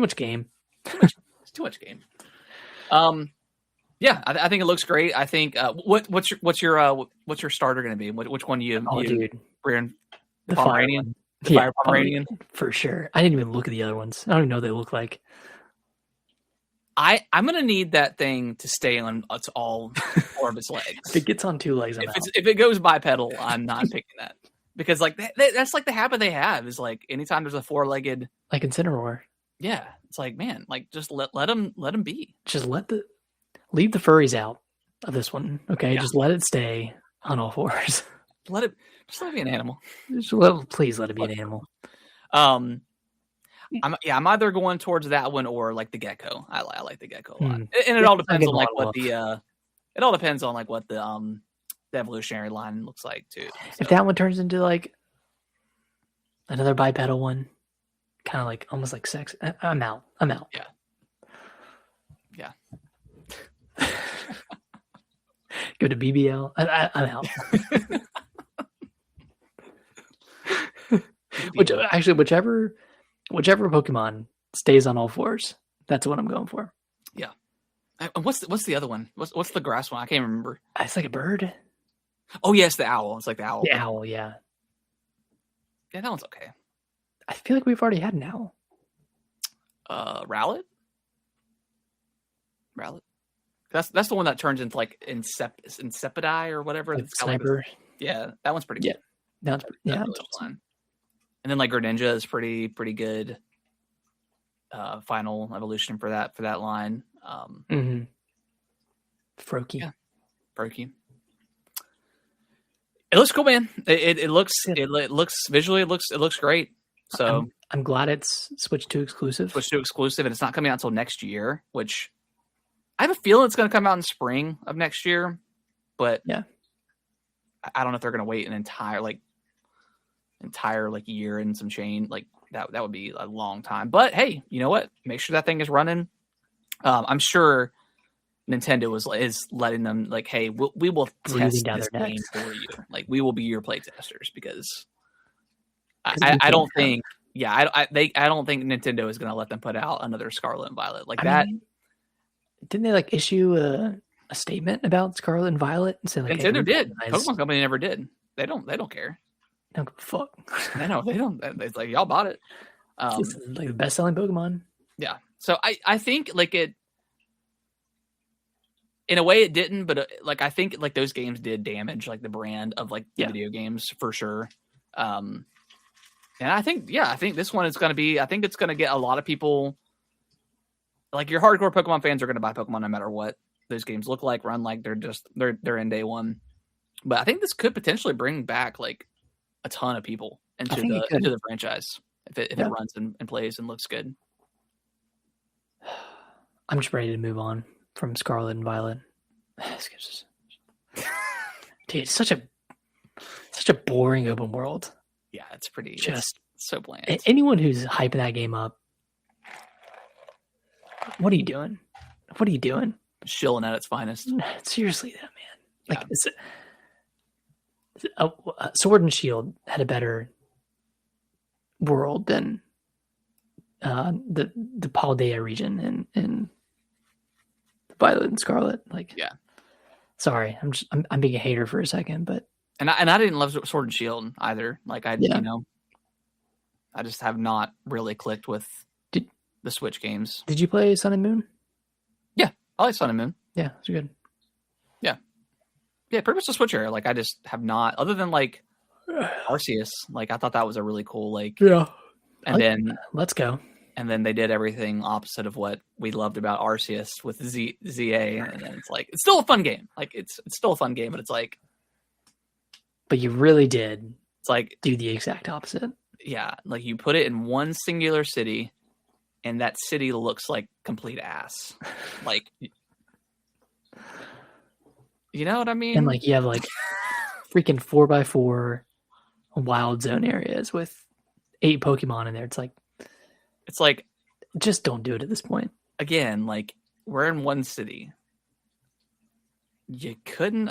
much game. Too much game. Yeah, I think it looks great. I think what's your starter going to be? Which one dude, Brian? The Pomeranian. Fire Pomeranian for sure. I didn't even look at the other ones. I don't even know what they look like. I'm gonna need that thing to stay on all four of its legs. If it gets on two legs, if it goes bipedal, I'm not picking that, because like that's like the habit they have is like anytime there's a four-legged, like Incineroar. Yeah, it's like, man, like just let them be. Just leave the furries out of this one, okay? Yeah. Just let it stay on all fours. Let it be an animal. Please let it be an animal. I'm either going towards that one or like the gecko. I like the gecko a lot, and it all depends on like what the evolutionary line looks like too. So. If that one turns into like another bipedal one, kind of like almost like sex, I'm out. Yeah. Go to BBL. I'm out. Whichever Pokemon stays on all fours, that's what I'm going for. Yeah. And what's the other one? What's the grass one? I can't remember. It's like a bird. Oh yes, the owl. It's like the owl. The owl, yeah. Yeah, that one's okay. I feel like we've already had an owl. Rowlet. That's the one that turns into like Insepideye or whatever. Like Sniper. Yeah, that one's pretty good. That's fun. And then like Greninja is pretty good. Final evolution for that line. Froakie. Yeah. Froakie. It looks cool, man. It looks visually it looks great. So I'm glad it's switched to exclusive, and it's not coming out until next year, which I have a feeling it's going to come out in spring of next year. But yeah, I don't know if they're going to wait an entire year and some change like that. That would be a long time. But hey, you know what? Make sure that thing is running. I'm sure Nintendo is letting them like, hey, we will test this game for you. Like, we will be your play testers because I don't think, I don't think Nintendo is going to let them put out another Scarlet and Violet like that. Mean, didn't they like issue a statement about Scarlet and Violet and say like Nintendo did? Pokemon Company never did. They don't care. Don't give a fuck. I know they don't. It's like y'all bought it. It's like the best selling Pokemon. Yeah. So I think like it. In a way, it didn't, but like I think like those games did damage like the brand of like video games for sure. And I think this one is going to be. I think it's going to get a lot of people. Like your hardcore Pokemon fans are going to buy Pokemon no matter what those games look like, run like. They're in day one. But I think this could potentially bring back like a ton of people into the franchise if it runs and plays and looks good. I'm just ready to move on from Scarlet and Violet. Dude, it's such a boring open world. Yeah, it's pretty just so bland. Anyone who's hyping that game up, what are you doing? What are you doing? Shilling at its finest. Seriously, though, man. Like Sword and Shield had a better world than the Paldea region in Violet and Scarlet. Like, yeah. Sorry, I'm being a hater for a second, but and I didn't love Sword and Shield either. Like I just have not really clicked with the Switch games. Did you play Sun and Moon? Yeah, I like Sun and Moon. Yeah, it's good. Yeah, pretty much the Switch era. Like I just have not, other than like Arceus. Like I thought that was a really cool like. Yeah. And then let's go. And then they did everything opposite of what we loved about Arceus with ZA, and then it's like it's still a fun game. Like it's still a fun game, but it's like. But you really did. It's like do the exact opposite. Yeah, like you put it in one singular city, and that city looks like complete ass. Like. You know what I mean? And like you have like freaking 4x4 wild zone areas with 8 Pokemon in there. It's like just don't do it at this point. Again, like we're in one city. You couldn't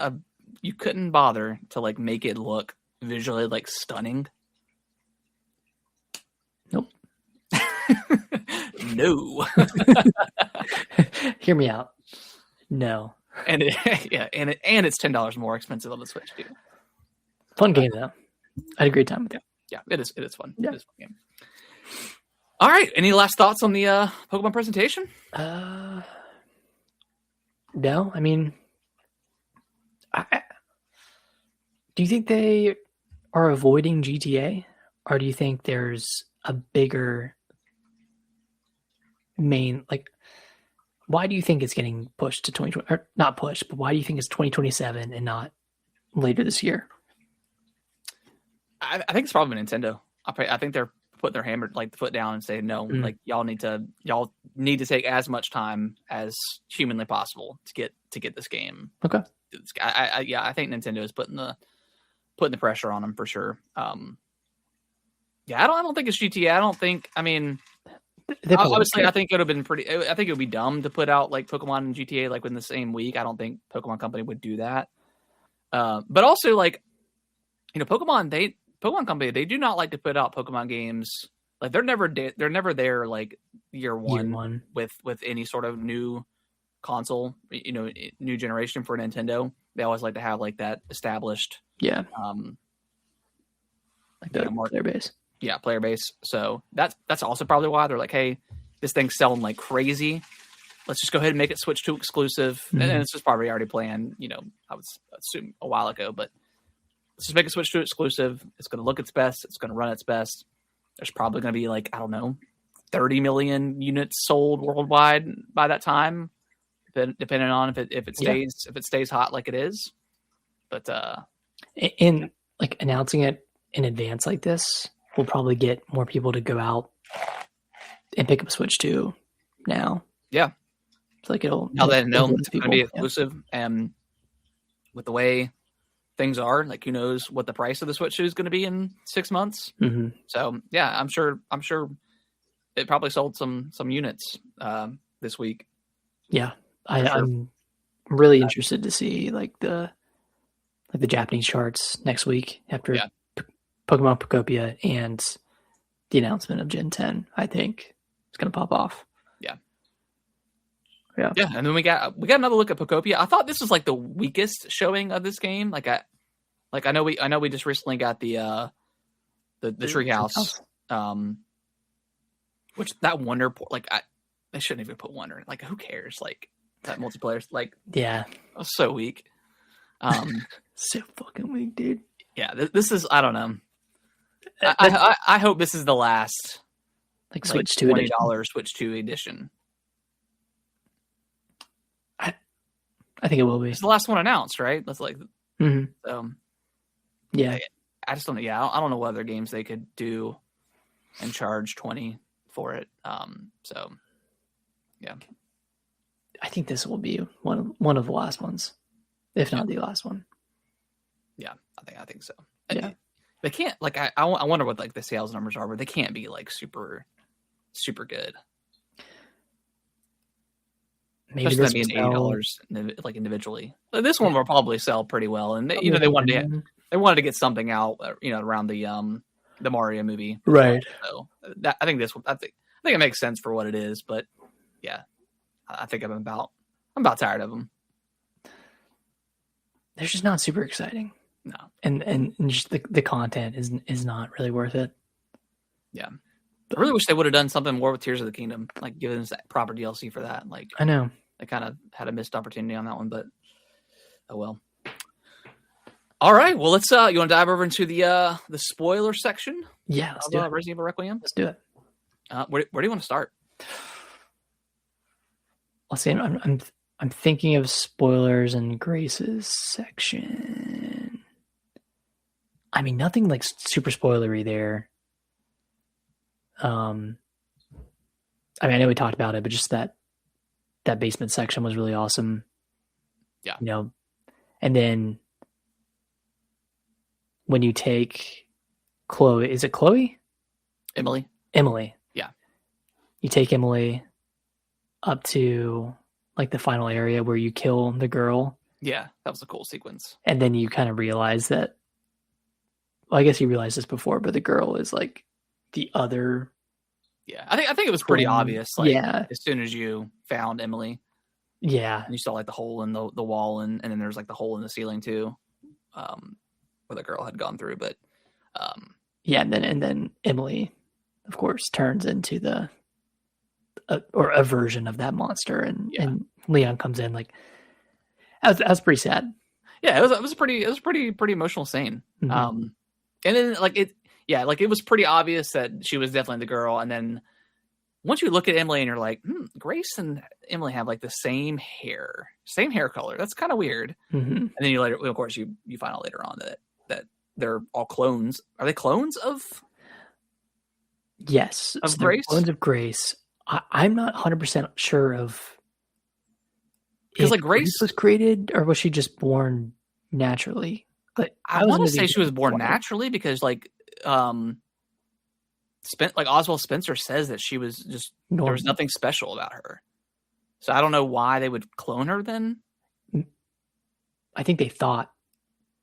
bother to like make it look visually like stunning. Nope. No. Hear me out. No. And it's $10 more expensive on the Switch too. Fun game though. I had a great time with it. Yeah, it is fun. Yeah. It is a fun game. All right. Any last thoughts on the Pokemon presentation? No. I mean, do you think they are avoiding GTA, or do you think there's a bigger main like? Why do you think it's getting pushed to 2020? Or not pushed, but why do you think it's 2027 and not later this year? I think it's probably Nintendo. I think they're putting their hammer like the foot down and saying no. Like y'all need to take as much time as humanly possible to get this game. Okay. I think Nintendo is putting the pressure on them for sure. I don't think it's GTA. I don't think. I mean. Obviously, I think it would have been pretty. I think it would be dumb to put out like Pokemon and GTA like in the same week. I don't think Pokemon Company would do that. But also, like Pokemon Company, they do not like to put out Pokemon games. Like they're never there like year one with any sort of new console, new generation for Nintendo. They always like to have like that established, like the player base. Yeah, player base. So that's also probably why they're like, hey, this thing's selling like crazy. Let's just go ahead and make it Switch 2 exclusive. Mm-hmm. And it's just probably already planned, I would assume a while ago, but let's just make it Switch 2 exclusive. It's going to look its best. It's going to run its best. There's probably going to be like, I don't know, 30 million units sold worldwide by that time, depending on if it stays hot like it is. But in like announcing it in advance like this, we'll probably get more people to go out and pick up a Switch 2 now. Yeah. It's like it's going to be exclusive. Yeah. And with the way things are, like who knows what the price of the Switch 2 is going to be in 6 months. Mm-hmm. So yeah, I'm sure it probably sold some units this week. Yeah. I'm really interested to see like the Japanese charts next week after Pokemon Pocopia and the announcement of Gen 10. I think it's gonna pop off. Yeah. And then we got another look at Pocopia. I thought this was like the weakest showing of this game. I know we just recently got the Treehouse, which that Wonder, like they shouldn't even put Wonder in. Like, who cares? Like that multiplayer, like was so weak. So fucking weak, dude. Yeah, this is, I don't know. I hope this is the last like Switch 2 $20 Switch 2 edition. I think it will be. It's the last one announced, right? That's like, yeah. I just don't. Yeah, I don't know what other games they could do and charge $20 for it. So, yeah. I think this will be one of the last ones, if not the last one. Yeah, I think so. Yeah. They can't, like, I wonder what like the sales numbers are, but they can't be like super, super good. Maybe this being $80 like individually. This one will probably sell pretty well, and they wanted to get something out, around the Mario movie, right? So I think it makes sense for what it is, but yeah, I think I'm about tired of them. They're just not super exciting. No, and just the content is not really worth it. Yeah. I really wish they would have done something more with Tears of the Kingdom, like giving us that proper DLC for that. Like, I know they kind of had a missed opportunity on that one, but oh well. All right, well, let's. You want to dive over into the spoiler section? Yeah, let's do it. Resident Evil Requiem. Let's do it. Where do you want to start? Let's see. I'm thinking of spoilers and Grace's section. I mean, nothing like super spoilery there. I mean, I know we talked about it, but just that basement section was really awesome. Yeah. And then when you take Chloe, is it Chloe? Emily. Yeah. You take Emily up to like the final area where you kill the girl. Yeah, that was a cool sequence. And then you kind of realize that, well, I guess you realized this before, but the girl is like the other. Yeah, I think it was pretty obvious. Like, as soon as you found Emily, and you saw like the hole in the wall, and then there's like the hole in the ceiling too, where the girl had gone through. But and then Emily, of course, turns into a version of that monster, and Leon comes in. Like, that was pretty sad. Yeah, it was a pretty emotional scene. Mm-hmm. And then like it. Yeah, like it was pretty obvious that she was definitely the girl. And then once you look at Emily and you're like, Grace and Emily have like the same hair color. That's kind of weird. Mm-hmm. And then you find out later on that they're all clones. Are they clones of? Yes, of Grace. Clones of Grace. I'm not 100% sure of. Because like Grace was created, or was she just born naturally? But I want to say she was born naturally, because like. Like Oswald Spencer says that she was just normal. There was nothing special about her, so I don't know why they would clone her then. I think they thought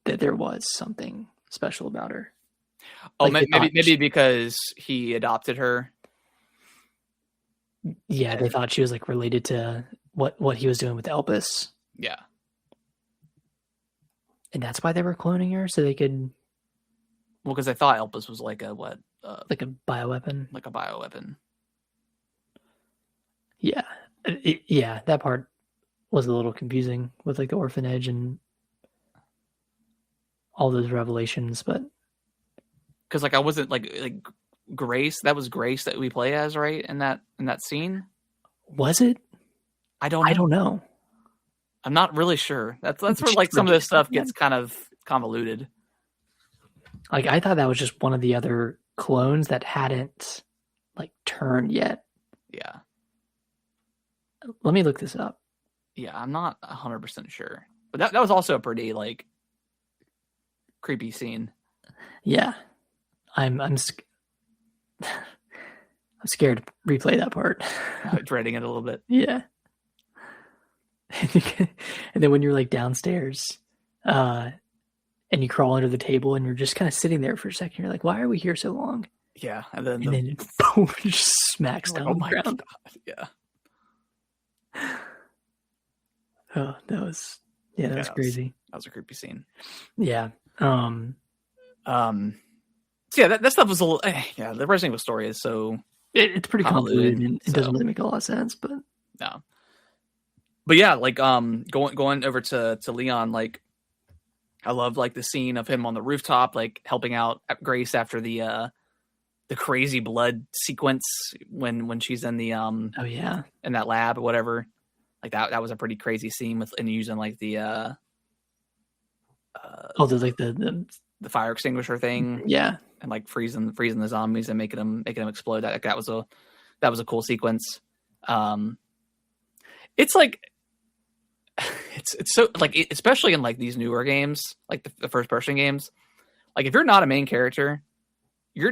that there was something special about her. Oh, like maybe because he adopted her. Yeah, they thought she was like related to what he was doing with Elpis. Yeah, and that's why they were cloning her, so they could. Well, because I thought Elpis was like a like a bioweapon. Like a bioweapon. Yeah. That part was a little confusing with like the orphanage and all those revelations, but because like I wasn't like Grace. That was Grace that we play as, right? In that scene. Was it? I don't know. I'm not really sure. That's where like some of this stuff gets kind of convoluted. Like, I thought that was just one of the other clones that hadn't like turned yet. Yeah. Let me look this up. Yeah, I'm not 100% sure, but that was also a pretty like creepy scene. Yeah, I'm scared to replay that part. Dreading it a little bit. Yeah. And then when you're like downstairs, and you crawl under the table and you're just kind of sitting there for a second, you're like, why are we here so long? Yeah, and then boom, it just smacks down on the ground. God. Yeah. Oh, that was crazy. That was a creepy scene. Yeah. So yeah, that stuff was a little. Yeah, the Resident Evil story is so. It's pretty convoluted, and it doesn't really make a lot of sense, but no. But yeah, like going over to Leon, like I love like the scene of him on the rooftop, like helping out Grace after the crazy blood sequence when she's in the oh yeah, in that lab or whatever. Like that was a pretty crazy scene with and using like the the fire extinguisher thing, yeah, and like freezing the zombies and making them explode. That was a cool sequence. It's like it's so like especially in like these newer games, like the first person games. Like if you're not a main character, you're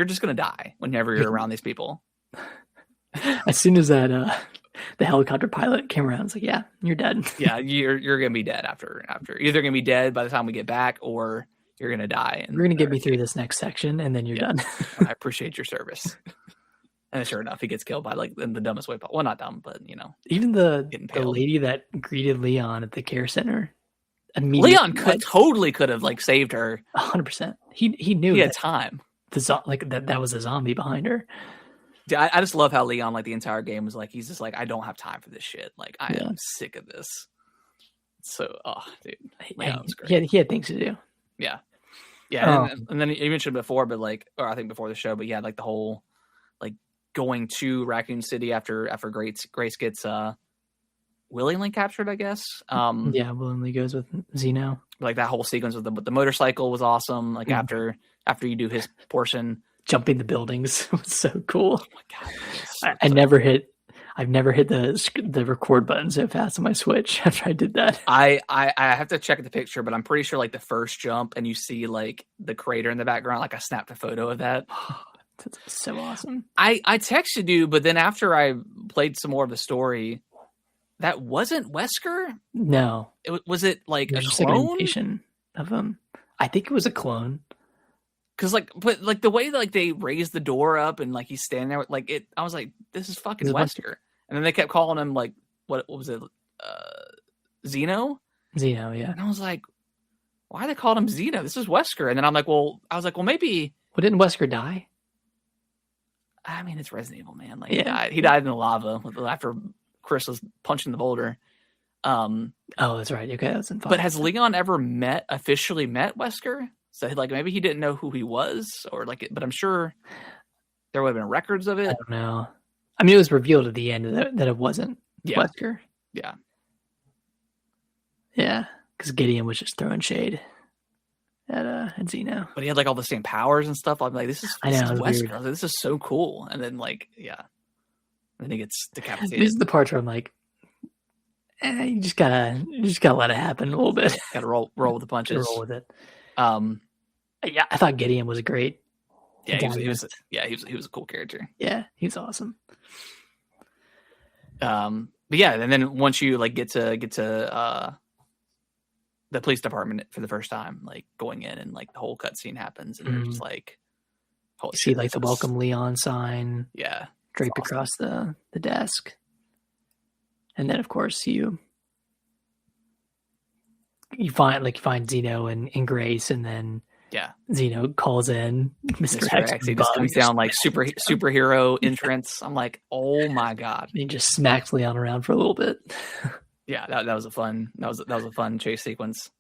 just gonna die whenever you're around these people. As soon as that the helicopter pilot came around, it's like, yeah, you're dead. Yeah, you're gonna be dead after either gonna be dead by the time we get back, or you're gonna die. And you're gonna get me through this next section, and then you're done. I appreciate your service. And sure enough, he gets killed by like in the dumbest way. Well, not dumb, but even the lady that greeted Leon at the care center. Leon totally could have like saved her. 100%. He knew he had time. That was a zombie behind her. I just love how Leon, like the entire game, was like, he's just like, I don't have time for this shit. Like, I am sick of this. So, dude, Leon was great. He had things to do. Yeah, yeah. And then you mentioned before, but like, or I think before the show, but yeah, like the whole like going to Raccoon City after Grace gets willingly captured, I guess. Willingly goes with Zeno. Like that whole sequence with the motorcycle was awesome. Like after you do his portion. Jumping the buildings was so cool. Oh my god! I've never hit the record button so fast on my Switch after I did that. I have to check the picture, but I'm pretty sure like the first jump and you see like the crater in the background. Like I snapped a photo of that. That's so awesome. I texted you, but then after I played some more of the story, that wasn't Wesker. No, was it like a just clone? Like an imitation of him. I think it was a clone. Cause but the way like they raised the door up and like he's standing there like it, I was like, this is fucking Wesker. And then they kept calling him like what was it, Zeno? Zeno, yeah. And I was like, why they called him Zeno? This is Wesker. And then I was like, well, maybe. Well, didn't Wesker die? I mean, it's Resident Evil, man. Like he died in the lava after Chris was punching the boulder. Oh, that's right. Okay, that's in 5. But has Leon ever officially met Wesker? So like maybe he didn't know who he was, or like, but I'm sure there would have been records of it. I don't know. I mean, it was revealed at the end that it wasn't Wesker. Yeah, yeah, because Gideon was just throwing shade at Zeno. But he had like all the same powers and stuff. I'm like, this is Wesker. I was like, this is so cool. And then like, and then he gets decapitated. This is the part where I'm like, you just gotta let it happen a little bit. Gotta roll with the punches. Roll with it. Yeah, I thought Gideon was a great. Yeah, he was a cool character. Yeah, he's awesome. But yeah, and then once you like get to the police department for the first time, like going in and like the whole cutscene happens, and they're just like, holy shit, see like the welcome Leon sign, draped across the desk, and then of course you find Zeno and Grace, and then Zeno calls in Mr. X. He just comes down like superhero entrance. I'm like, oh my god! And he just smacks Leon around for a little bit. Yeah, that was a fun chase sequence,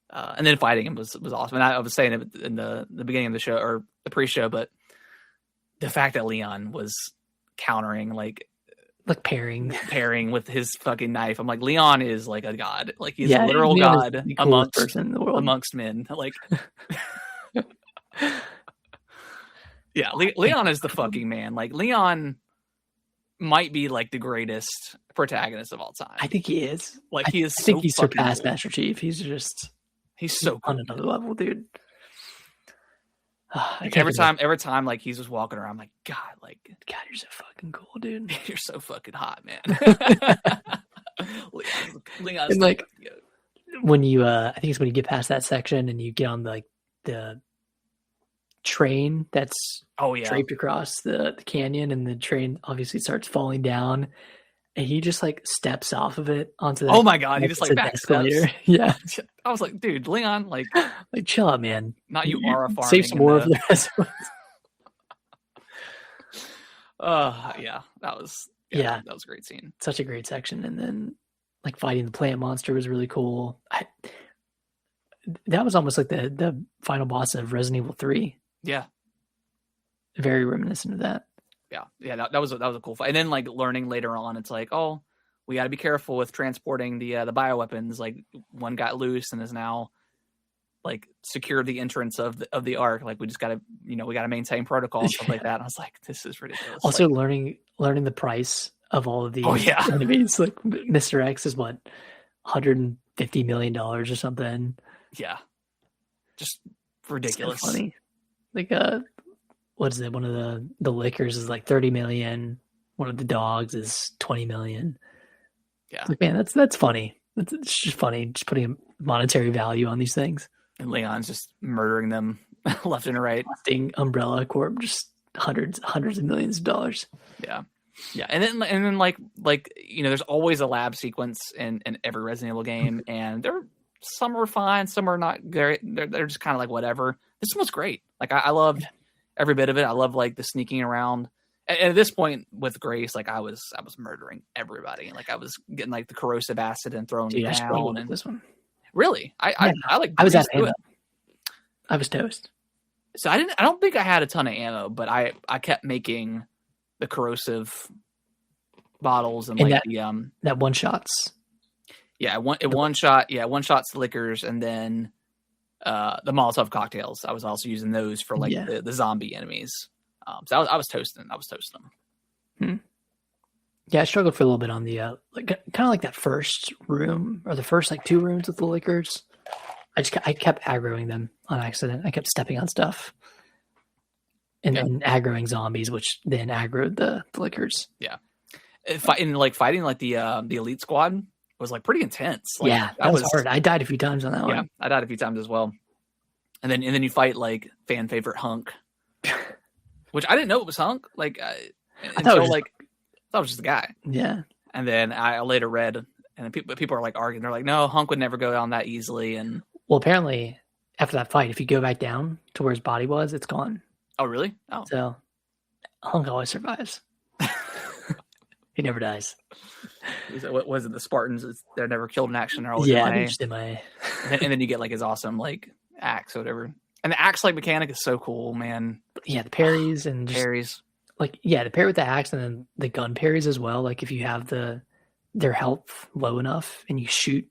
and then fighting him was awesome. And I was saying it in the beginning of the show or the pre-show, but the fact that Leon was countering like pairing with his fucking knife. I'm like, Leon is like a god. Like he's a literal god amongst men. Like, yeah, Leon is the fucking man. Like Leon might be like the greatest protagonist of all time. I think he is. Like he is. I think he's surpassed Master Chief. He's so on another level, dude. Like every time like he's just walking around, I'm like, God, you're so fucking cool, dude. You're so fucking hot, man. Leon's and like when you, I think it's when you get past that section and you get on the train that's draped across the canyon, and the train obviously starts falling down, and he just like steps off of it onto that. Oh my god, he just like back escalator. Yeah, I was like, dude, Leon, like chill out, man. Not you are a farming. Save some more of the rest. Yeah, that was that was a great scene. Such a great section, and then like fighting the plant monster was really cool. That was almost like the final boss of Resident Evil 3. Yeah, very reminiscent of that. Yeah, that was a cool fight. And then like learning later on, it's like, oh, we got to be careful with transporting the bioweapons. Like one got loose and is now like secured the entrance of the arc. Like we just got to, we got to maintain protocol and stuff like that. And I was like, this is ridiculous. Also, like, learning the price of all of these enemies. Like Mr. X is what, $150 million or something. Yeah, just ridiculous. So funny. Like what is it? One of the liquors is like 30 million. One of the dogs is 20 million. Yeah, like, man, that's funny. It's just funny, just putting a monetary value on these things. And Leon's just murdering them left and right. Costing Umbrella Corp just hundreds of millions of dollars. Yeah. And then like there's always a lab sequence in every Resident Evil game, and some are fine, some are not great. They're just kind of like whatever. This one was great. Like I loved every bit of it. I love like the sneaking around. And at this point with Grace, like I was murdering everybody. Like I was getting like the corrosive acid and throwing it down. And this one, really, I like. I was at ammo. I was toast. So I don't think I had a ton of ammo, but I kept making the corrosive bottles and like that one shots. Yeah, one shots the liquors, and then the Molotov cocktails. I was also using those for like the zombie enemies. So I was toasting them. Yeah, I struggled for a little bit on the like kind of like that first room or the first like 2 rooms with the liquors. I kept aggroing them on accident. I kept stepping on stuff, and then aggroing zombies, which then aggroed the liquors. Yeah, fighting the elite squad was like pretty intense. Like, that was hard. I died a few times on that one. Yeah, I died a few times as well. And then you fight like fan favorite Hunk, which I didn't know it was Hunk. Like I thought it was just a guy. Yeah. And then I later read, and people are like arguing. They're like, no, Hunk would never go down that easily. And well, apparently after that fight, if you go back down to where his body was, it's gone. Oh, really? Oh, so Hunk always survives. He never dies. What was it? The Spartans? They're never killed in action. They're always just MIA. And then you get like his awesome like axe or whatever. And the axe like mechanic is so cool, man. Yeah, the parries and parries. Like the parry with the axe and then the gun parries as well. Like if you have their health low enough and you shoot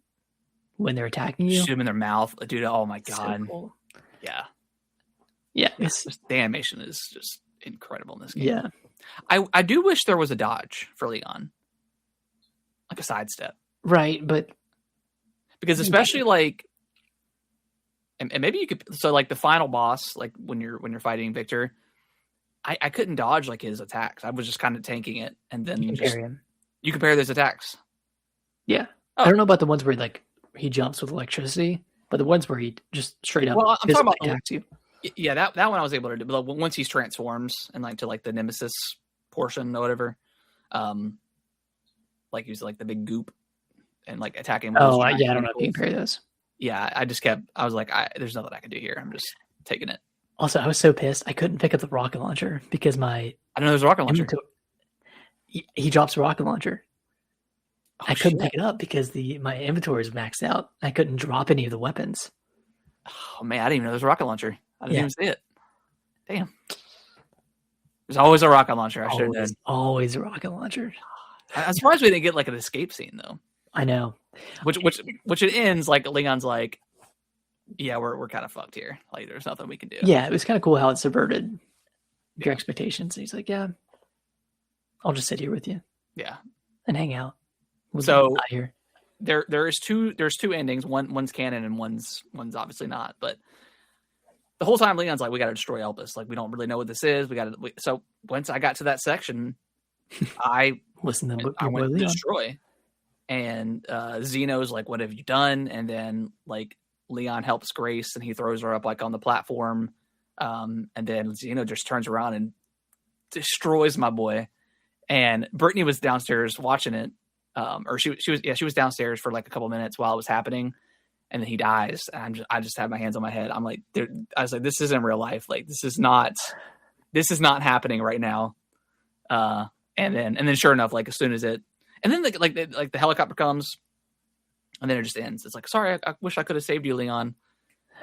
when they're attacking you, shoot them in their mouth, dude. Oh my god. So cool. Yeah. The animation is just incredible in this game. Yeah. I do wish there was a dodge for Leon, like a sidestep, right? But because especially like, and maybe you could. So like the final boss, like when you're fighting Victor, I couldn't dodge like his attacks. I was just kind of tanking it, and then you compare those attacks. Yeah, I don't know about the ones where like he jumps with electricity, but the ones where he just straight up. Well, I'm talking about attacks you. Yeah, that one I was able to do. But once he transforms and like to like the Nemesis portion or whatever, like he's like the big goop and like attacking. Oh, I don't know if you can parry those. Yeah, I was like, there's nothing I can do here. I'm just taking it. Also, I was so pissed I couldn't pick up the rocket launcher because I know there's a rocket launcher. He drops a rocket launcher. Oh, I couldn't pick it up because my inventory is maxed out. I couldn't drop any of the weapons. Oh man, I didn't even know there's a rocket launcher. I didn't even see it. Damn. There's always a rocket launcher. I should have done. Always a rocket launcher. I'm surprised we didn't get like an escape scene though. I know. Which it ends like Leon's like, yeah, we're kind of fucked here. Like there's nothing we can do. Yeah, it was kind of cool how it subverted your expectations. And he's like, yeah, I'll just sit here with you. Yeah. And hang out. So here. There's two endings. One's canon and one's obviously not. But the whole time Leon's like, we got to destroy Elvis. Like we don't really know what this is. So once I got to that section, I went to destroy. and Xeno's like, "What have you done?" And then like Leon helps Grace, and he throws her up like on the platform, and then Xeno just turns around and destroys my boy. And Brittany was downstairs watching it, or she was downstairs for like a couple minutes while it was happening, and then he dies. And I just have my hands on my head. I'm like, I was like, this isn't real life. Like this is not happening right now. And then sure enough, like as soon as it, and then like the helicopter comes, and then it just ends. It's like, sorry, I wish I could have saved you, Leon.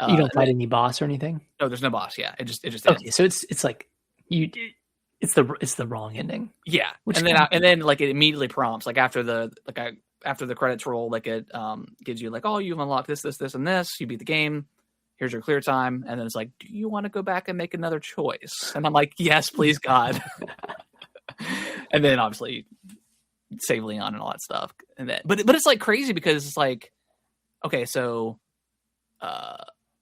You don't fight any boss or anything? No, there's no boss. Yeah, it just ends. Okay, so it's like it's the wrong ending. Yeah, and then like it immediately prompts like after the credits roll, like it gives you like, oh, you've unlocked this, and this. You beat the game. Here's your clear time, and then it's like, do you want to go back and make another choice? And I'm like, yes, please, God. And then obviously save Leon and all that stuff, and then but it's like crazy because it's like, okay, so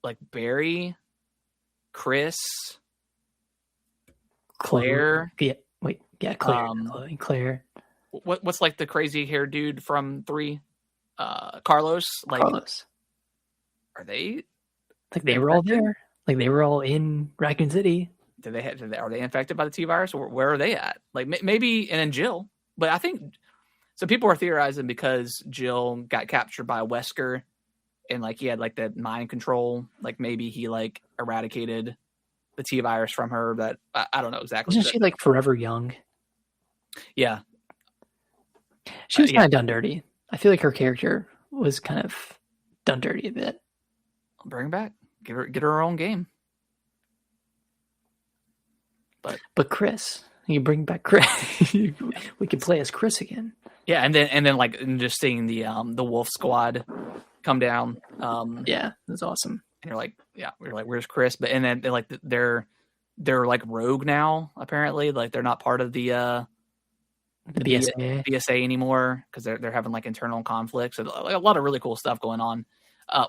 like Barry, Chris, Claire. Claire. What's like the crazy haired dude from 3? Carlos. Like, Carlos. Are they? Like they were all there. Like they were all in Raccoon City. Are they infected by the T virus, or where are they at? Like maybe, and then Jill. But I think so. People are theorizing because Jill got captured by Wesker, and like he had like that mind control. Like maybe he like eradicated the T virus from her. That I don't know exactly. Isn't she like forever young? Yeah, she was kind of done dirty. I feel like her character was kind of done dirty a bit. I'll bring her back. Get her own game. But Chris, you bring back Chris. We could play as Chris again. Yeah, and then like just seeing the Wolf Squad come down. Yeah, that's awesome. And we're like, where's Chris? But and then they're like rogue now. Apparently, like they're not part of the BSA anymore because they're having like internal conflicts. So, like, a lot of really cool stuff going on.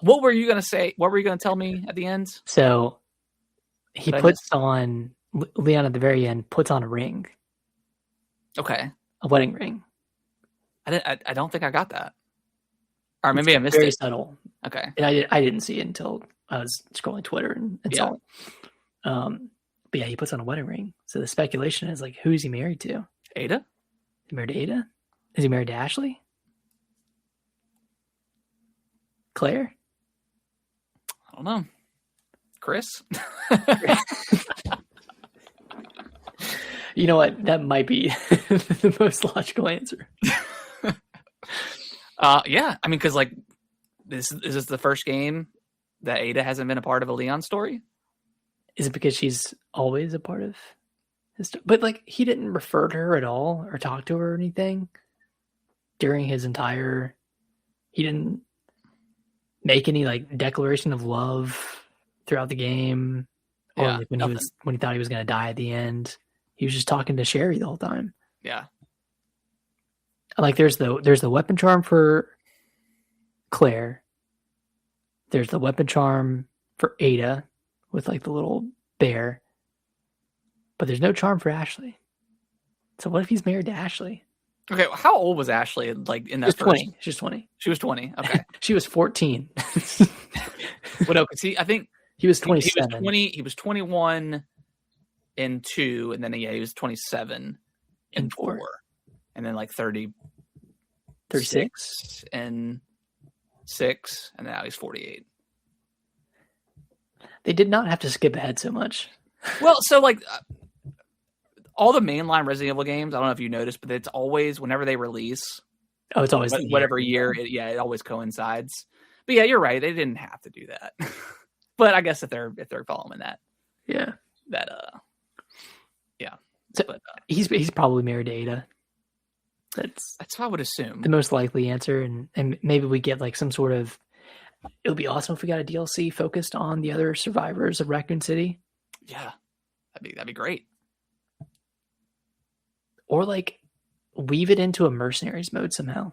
What were you gonna say? What were you gonna tell me at the end? So he puts on Leon at the very end. Puts on a ring. Okay, a wedding ring. I don't think I got that. Or maybe I missed very it. Subtle. Okay, and I didn't see it until I was scrolling Twitter and saw it. But yeah, he puts on a wedding ring. So the speculation is like, who is he married to? Ada. Is he married to Ada? Is he married to Ashley? Claire? I don't know. Chris? You know what? That might be the most logical answer. Yeah. I mean, because like, is this the first game that Ada hasn't been a part of a Leon story? Is it because she's always a part of his story? But like, he didn't refer to her at all or talk to her or anything during his entire. He didn't make any like declaration of love throughout the game, or like when he thought he was going to die at the end. He was just talking to Sherry the whole time. Yeah. Like there's the weapon charm for Claire. There's the weapon charm for Ada with like the little bear. But there's no charm for Ashley. So what if he's married to Ashley? Okay, how old was Ashley like in that first? 20. She was 20. She was 20. Okay. She was 14. Well, no, because I think he was 27. He was 21 in 2, and then he was 27 in 4. And then like 36 and 6, and now he's 48. They did not have to skip ahead so much. Well, so like all the mainline Resident Evil games, I don't know if you noticed, but it's always whenever they release. Oh, it's always whatever year. It always coincides. But yeah, you're right. They didn't have to do that. But I guess if they're following that, yeah. So, but, he's probably married to Ada. That's what I would assume. The most likely answer, and maybe we get like some sort of. It would be awesome if we got a DLC focused on the other survivors of Raccoon City. Yeah, that'd be great. Or like weave it into a mercenaries mode somehow.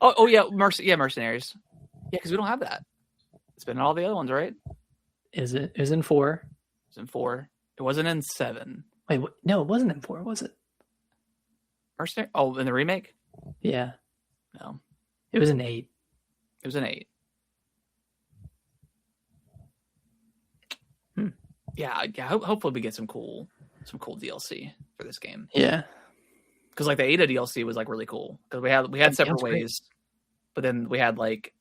oh yeah, mercenaries. Yeah, because we don't have that. It's been in all the other ones, right? Is it? It was in 4. It was in 4. It wasn't in 7. Wait, no, it wasn't in 4, was it? Mercenary? Oh, in the remake? Yeah. No. It was an 8. It was an 8. Yeah. Hopefully we get some cool DLC for this game. Yeah. Because like the Ada DLC was like really cool because we had separate ways, but then we had like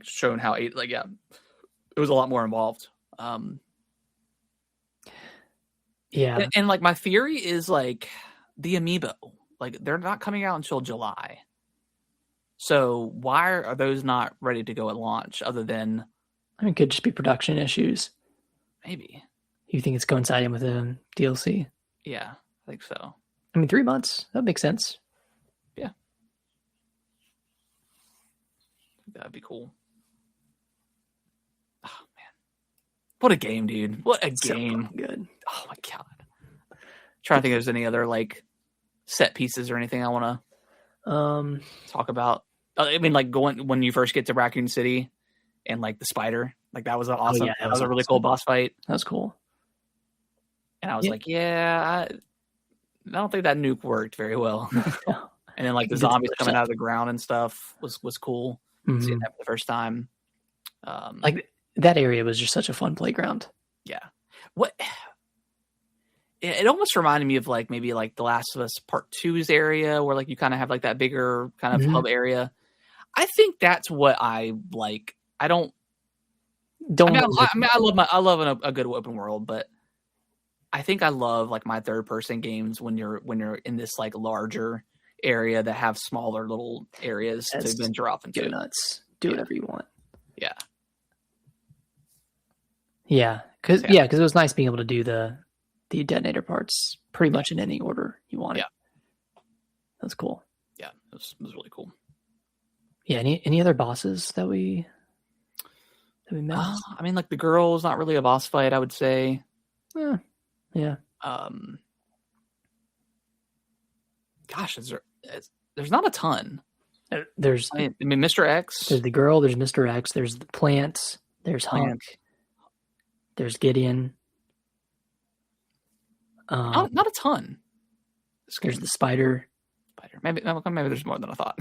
shown how it was a lot more involved. Yeah, and like my theory is like the amiibo, like they're not coming out until July, so why are those not ready to go at launch? Other than, I mean, it could just be production issues. Maybe you think it's coinciding with a DLC? Yeah, I think so. I mean, 3 months, that makes sense. Yeah, that'd be cool. Oh man, what a game, dude! What a game! So good. Oh my god. Trying to think if there's any other like set pieces or anything I want to talk about. I mean, like going when you first get to Raccoon City and like the spider, like that was awesome. Yeah, that was a really cool boss fight. That was cool. And I was like, I don't think that nuke worked very well. And then like the zombies coming out of the ground and stuff was cool. Mm-hmm. Seeing that for the first time. Like that area was just such a fun playground. Yeah. What? It almost reminded me of like maybe like The Last of Us Part 2's area where like you kind of have like that bigger kind of hub area. I think that's what I like. I love a good open world, but I think I love like my third person games when you're in this like larger area that have smaller little areas to venture off into. Go nuts. Do whatever you want. Yeah. Yeah, because it was nice being able to do the detonator parts pretty much in any order you wanted. Yeah, that's cool. Yeah, it was really cool. Yeah, any other bosses that we missed? I mean, like the girl is not really a boss fight, I would say. Yeah. Gosh, there's not a ton. I mean, Mr. X. There's the girl. There's Mr. X. There's the plants. There's Hunk. There's Gideon. Not a ton. There's the spider. Maybe there's more than I thought.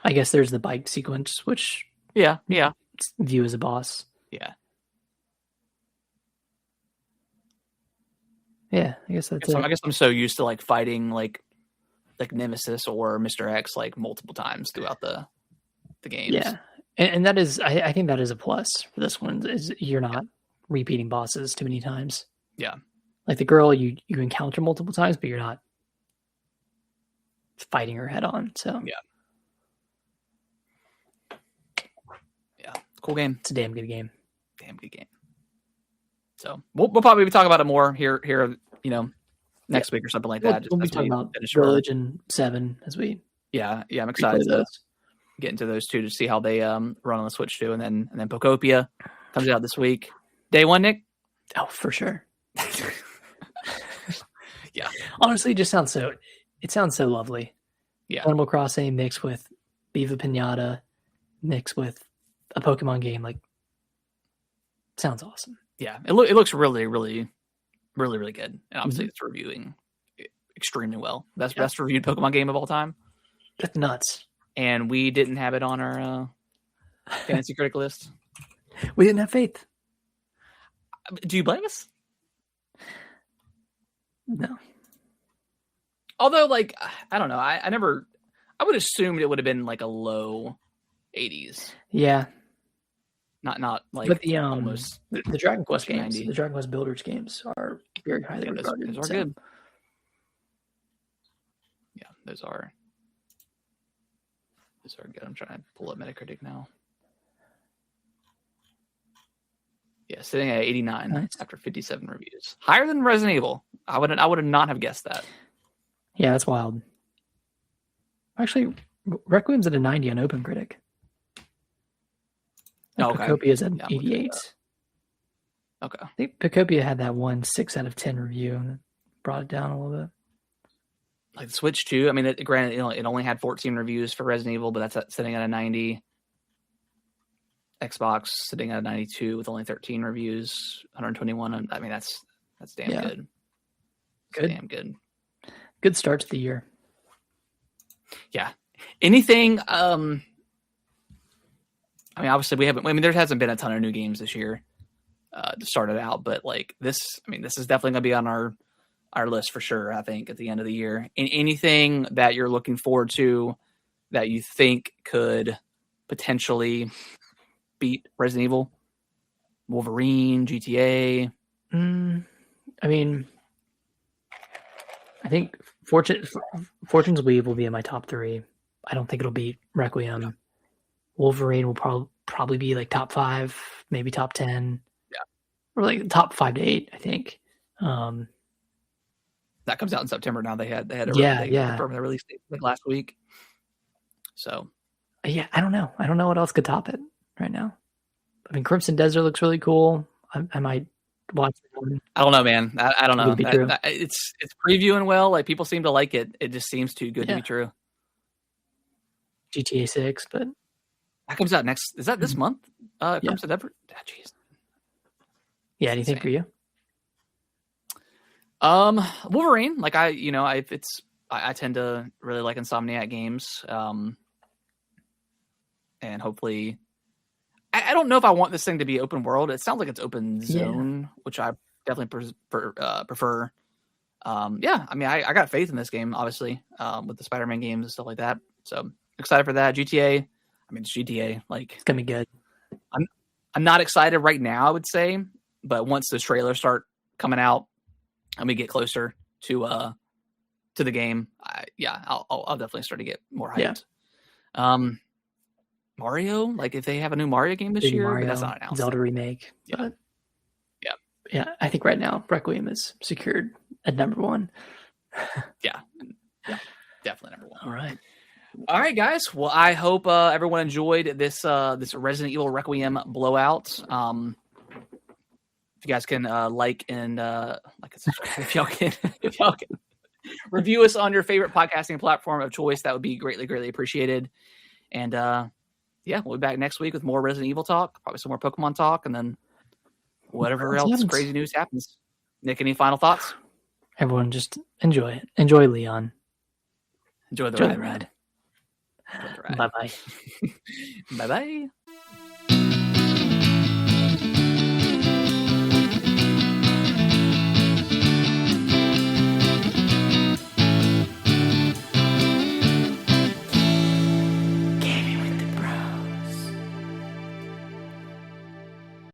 I guess there's the bike sequence, which view as a boss. Yeah. Yeah, I guess that's it. I guess I'm so used to like fighting like Nemesis or Mr. X like multiple times throughout the games. Yeah, and that is, I think that is a plus for this one, is you're not repeating bosses too many times. Yeah. Like the girl you encounter multiple times, but you're not fighting her head on. So yeah, cool game. It's a damn good game. So we'll probably be talking about it more here, next week or something like that. We'll be talking about Village and 7 as we. Yeah, I'm excited to get into those two to see how they run on the Switch too, and then Pokopia comes out this week. Day one, Nick. Oh, for sure. Yeah. Honestly, it sounds so lovely. Yeah. Animal Crossing mixed with Viva Pinata mixed with a Pokemon game, like, sounds awesome. Yeah, it looks really, really, really, really good, and obviously it's reviewing extremely well. Best reviewed Pokemon game of all time. That's nuts. And we didn't have it on our fantasy critic list. We didn't have faith. Do you blame us? No. Although, like, I don't know. I would assumed it would have been like a low 80s. Yeah. Not like, but the almost the Dragon Quest games, 90. the Dragon Quest Builders games are very highly regarded. Those are good. Yeah, those are good. I'm trying to pull up Metacritic now. Yeah, sitting at 89 after 57 reviews. Higher than Resident Evil. I would not have guessed that. Yeah, that's wild. Actually, Requiem's at a 90 on OpenCritic. Pocopia is at 88. Okay. I think Pocopia had that one 6 out of 10 review and brought it down a little bit. Like the Switch too. I mean, granted, it only had 14 reviews for Resident Evil, but that's sitting at a 90. Xbox sitting at a 92 with only 13 reviews, 121. I mean, that's damn good. Good. Damn good. Good start to the year. Yeah. Anything? I mean, obviously there hasn't been a ton of new games this year to start it out, but like this, I mean, this is definitely going to be on our list for sure. I think at the end of the year, anything that you're looking forward to that you think could potentially beat Resident Evil, Wolverine, GTA. I mean, I think Fortune's Weave will be in my top 3. I don't think it'll beat Requiem. Yeah. Wolverine will probably be like top 5, maybe top 10. Yeah. Or like top 5 to 8, I think. That comes out in September now. They confirmed their release date like last week. So yeah, I don't know. I don't know what else could top it right now. I mean, Crimson Desert looks really cool. I might watch it. I don't know, man. I don't know. It's previewing well. Like people seem to like it. It just seems too good to be true. GTA 6, but that comes out next. Is that this month? Crimson Desert. Jeez. Yeah. Anything for you? Wolverine. Like I tend to really like Insomniac games. And hopefully, I don't know if I want this thing to be open world. It sounds like it's open zone, which I definitely prefer. I mean, I got faith in this game, obviously, with the Spider-Man games and stuff like that. So excited for that. GTA. I mean, it's GTA. Like it's gonna be good. I'm not excited right now, I would say, but once those trailers start coming out and we get closer to the game, I'll definitely start to get more hyped. Yeah. Mario, like if they have a new Mario game this year, but that's not announced. Zelda remake. Yeah. I think right now Requiem is secured at number 1. yeah, definitely number 1. All right, guys. Well, I hope everyone enjoyed this Resident Evil Requiem blowout. If you guys can like and subscribe, if y'all can review us on your favorite podcasting platform of choice, that would be greatly, greatly appreciated. And we'll be back next week with more Resident Evil talk, probably some more Pokemon talk, and then whatever else crazy news happens. Nick, any final thoughts? Everyone just enjoy it. Enjoy Leon. Enjoy the ride. Bye-bye. Bye-bye.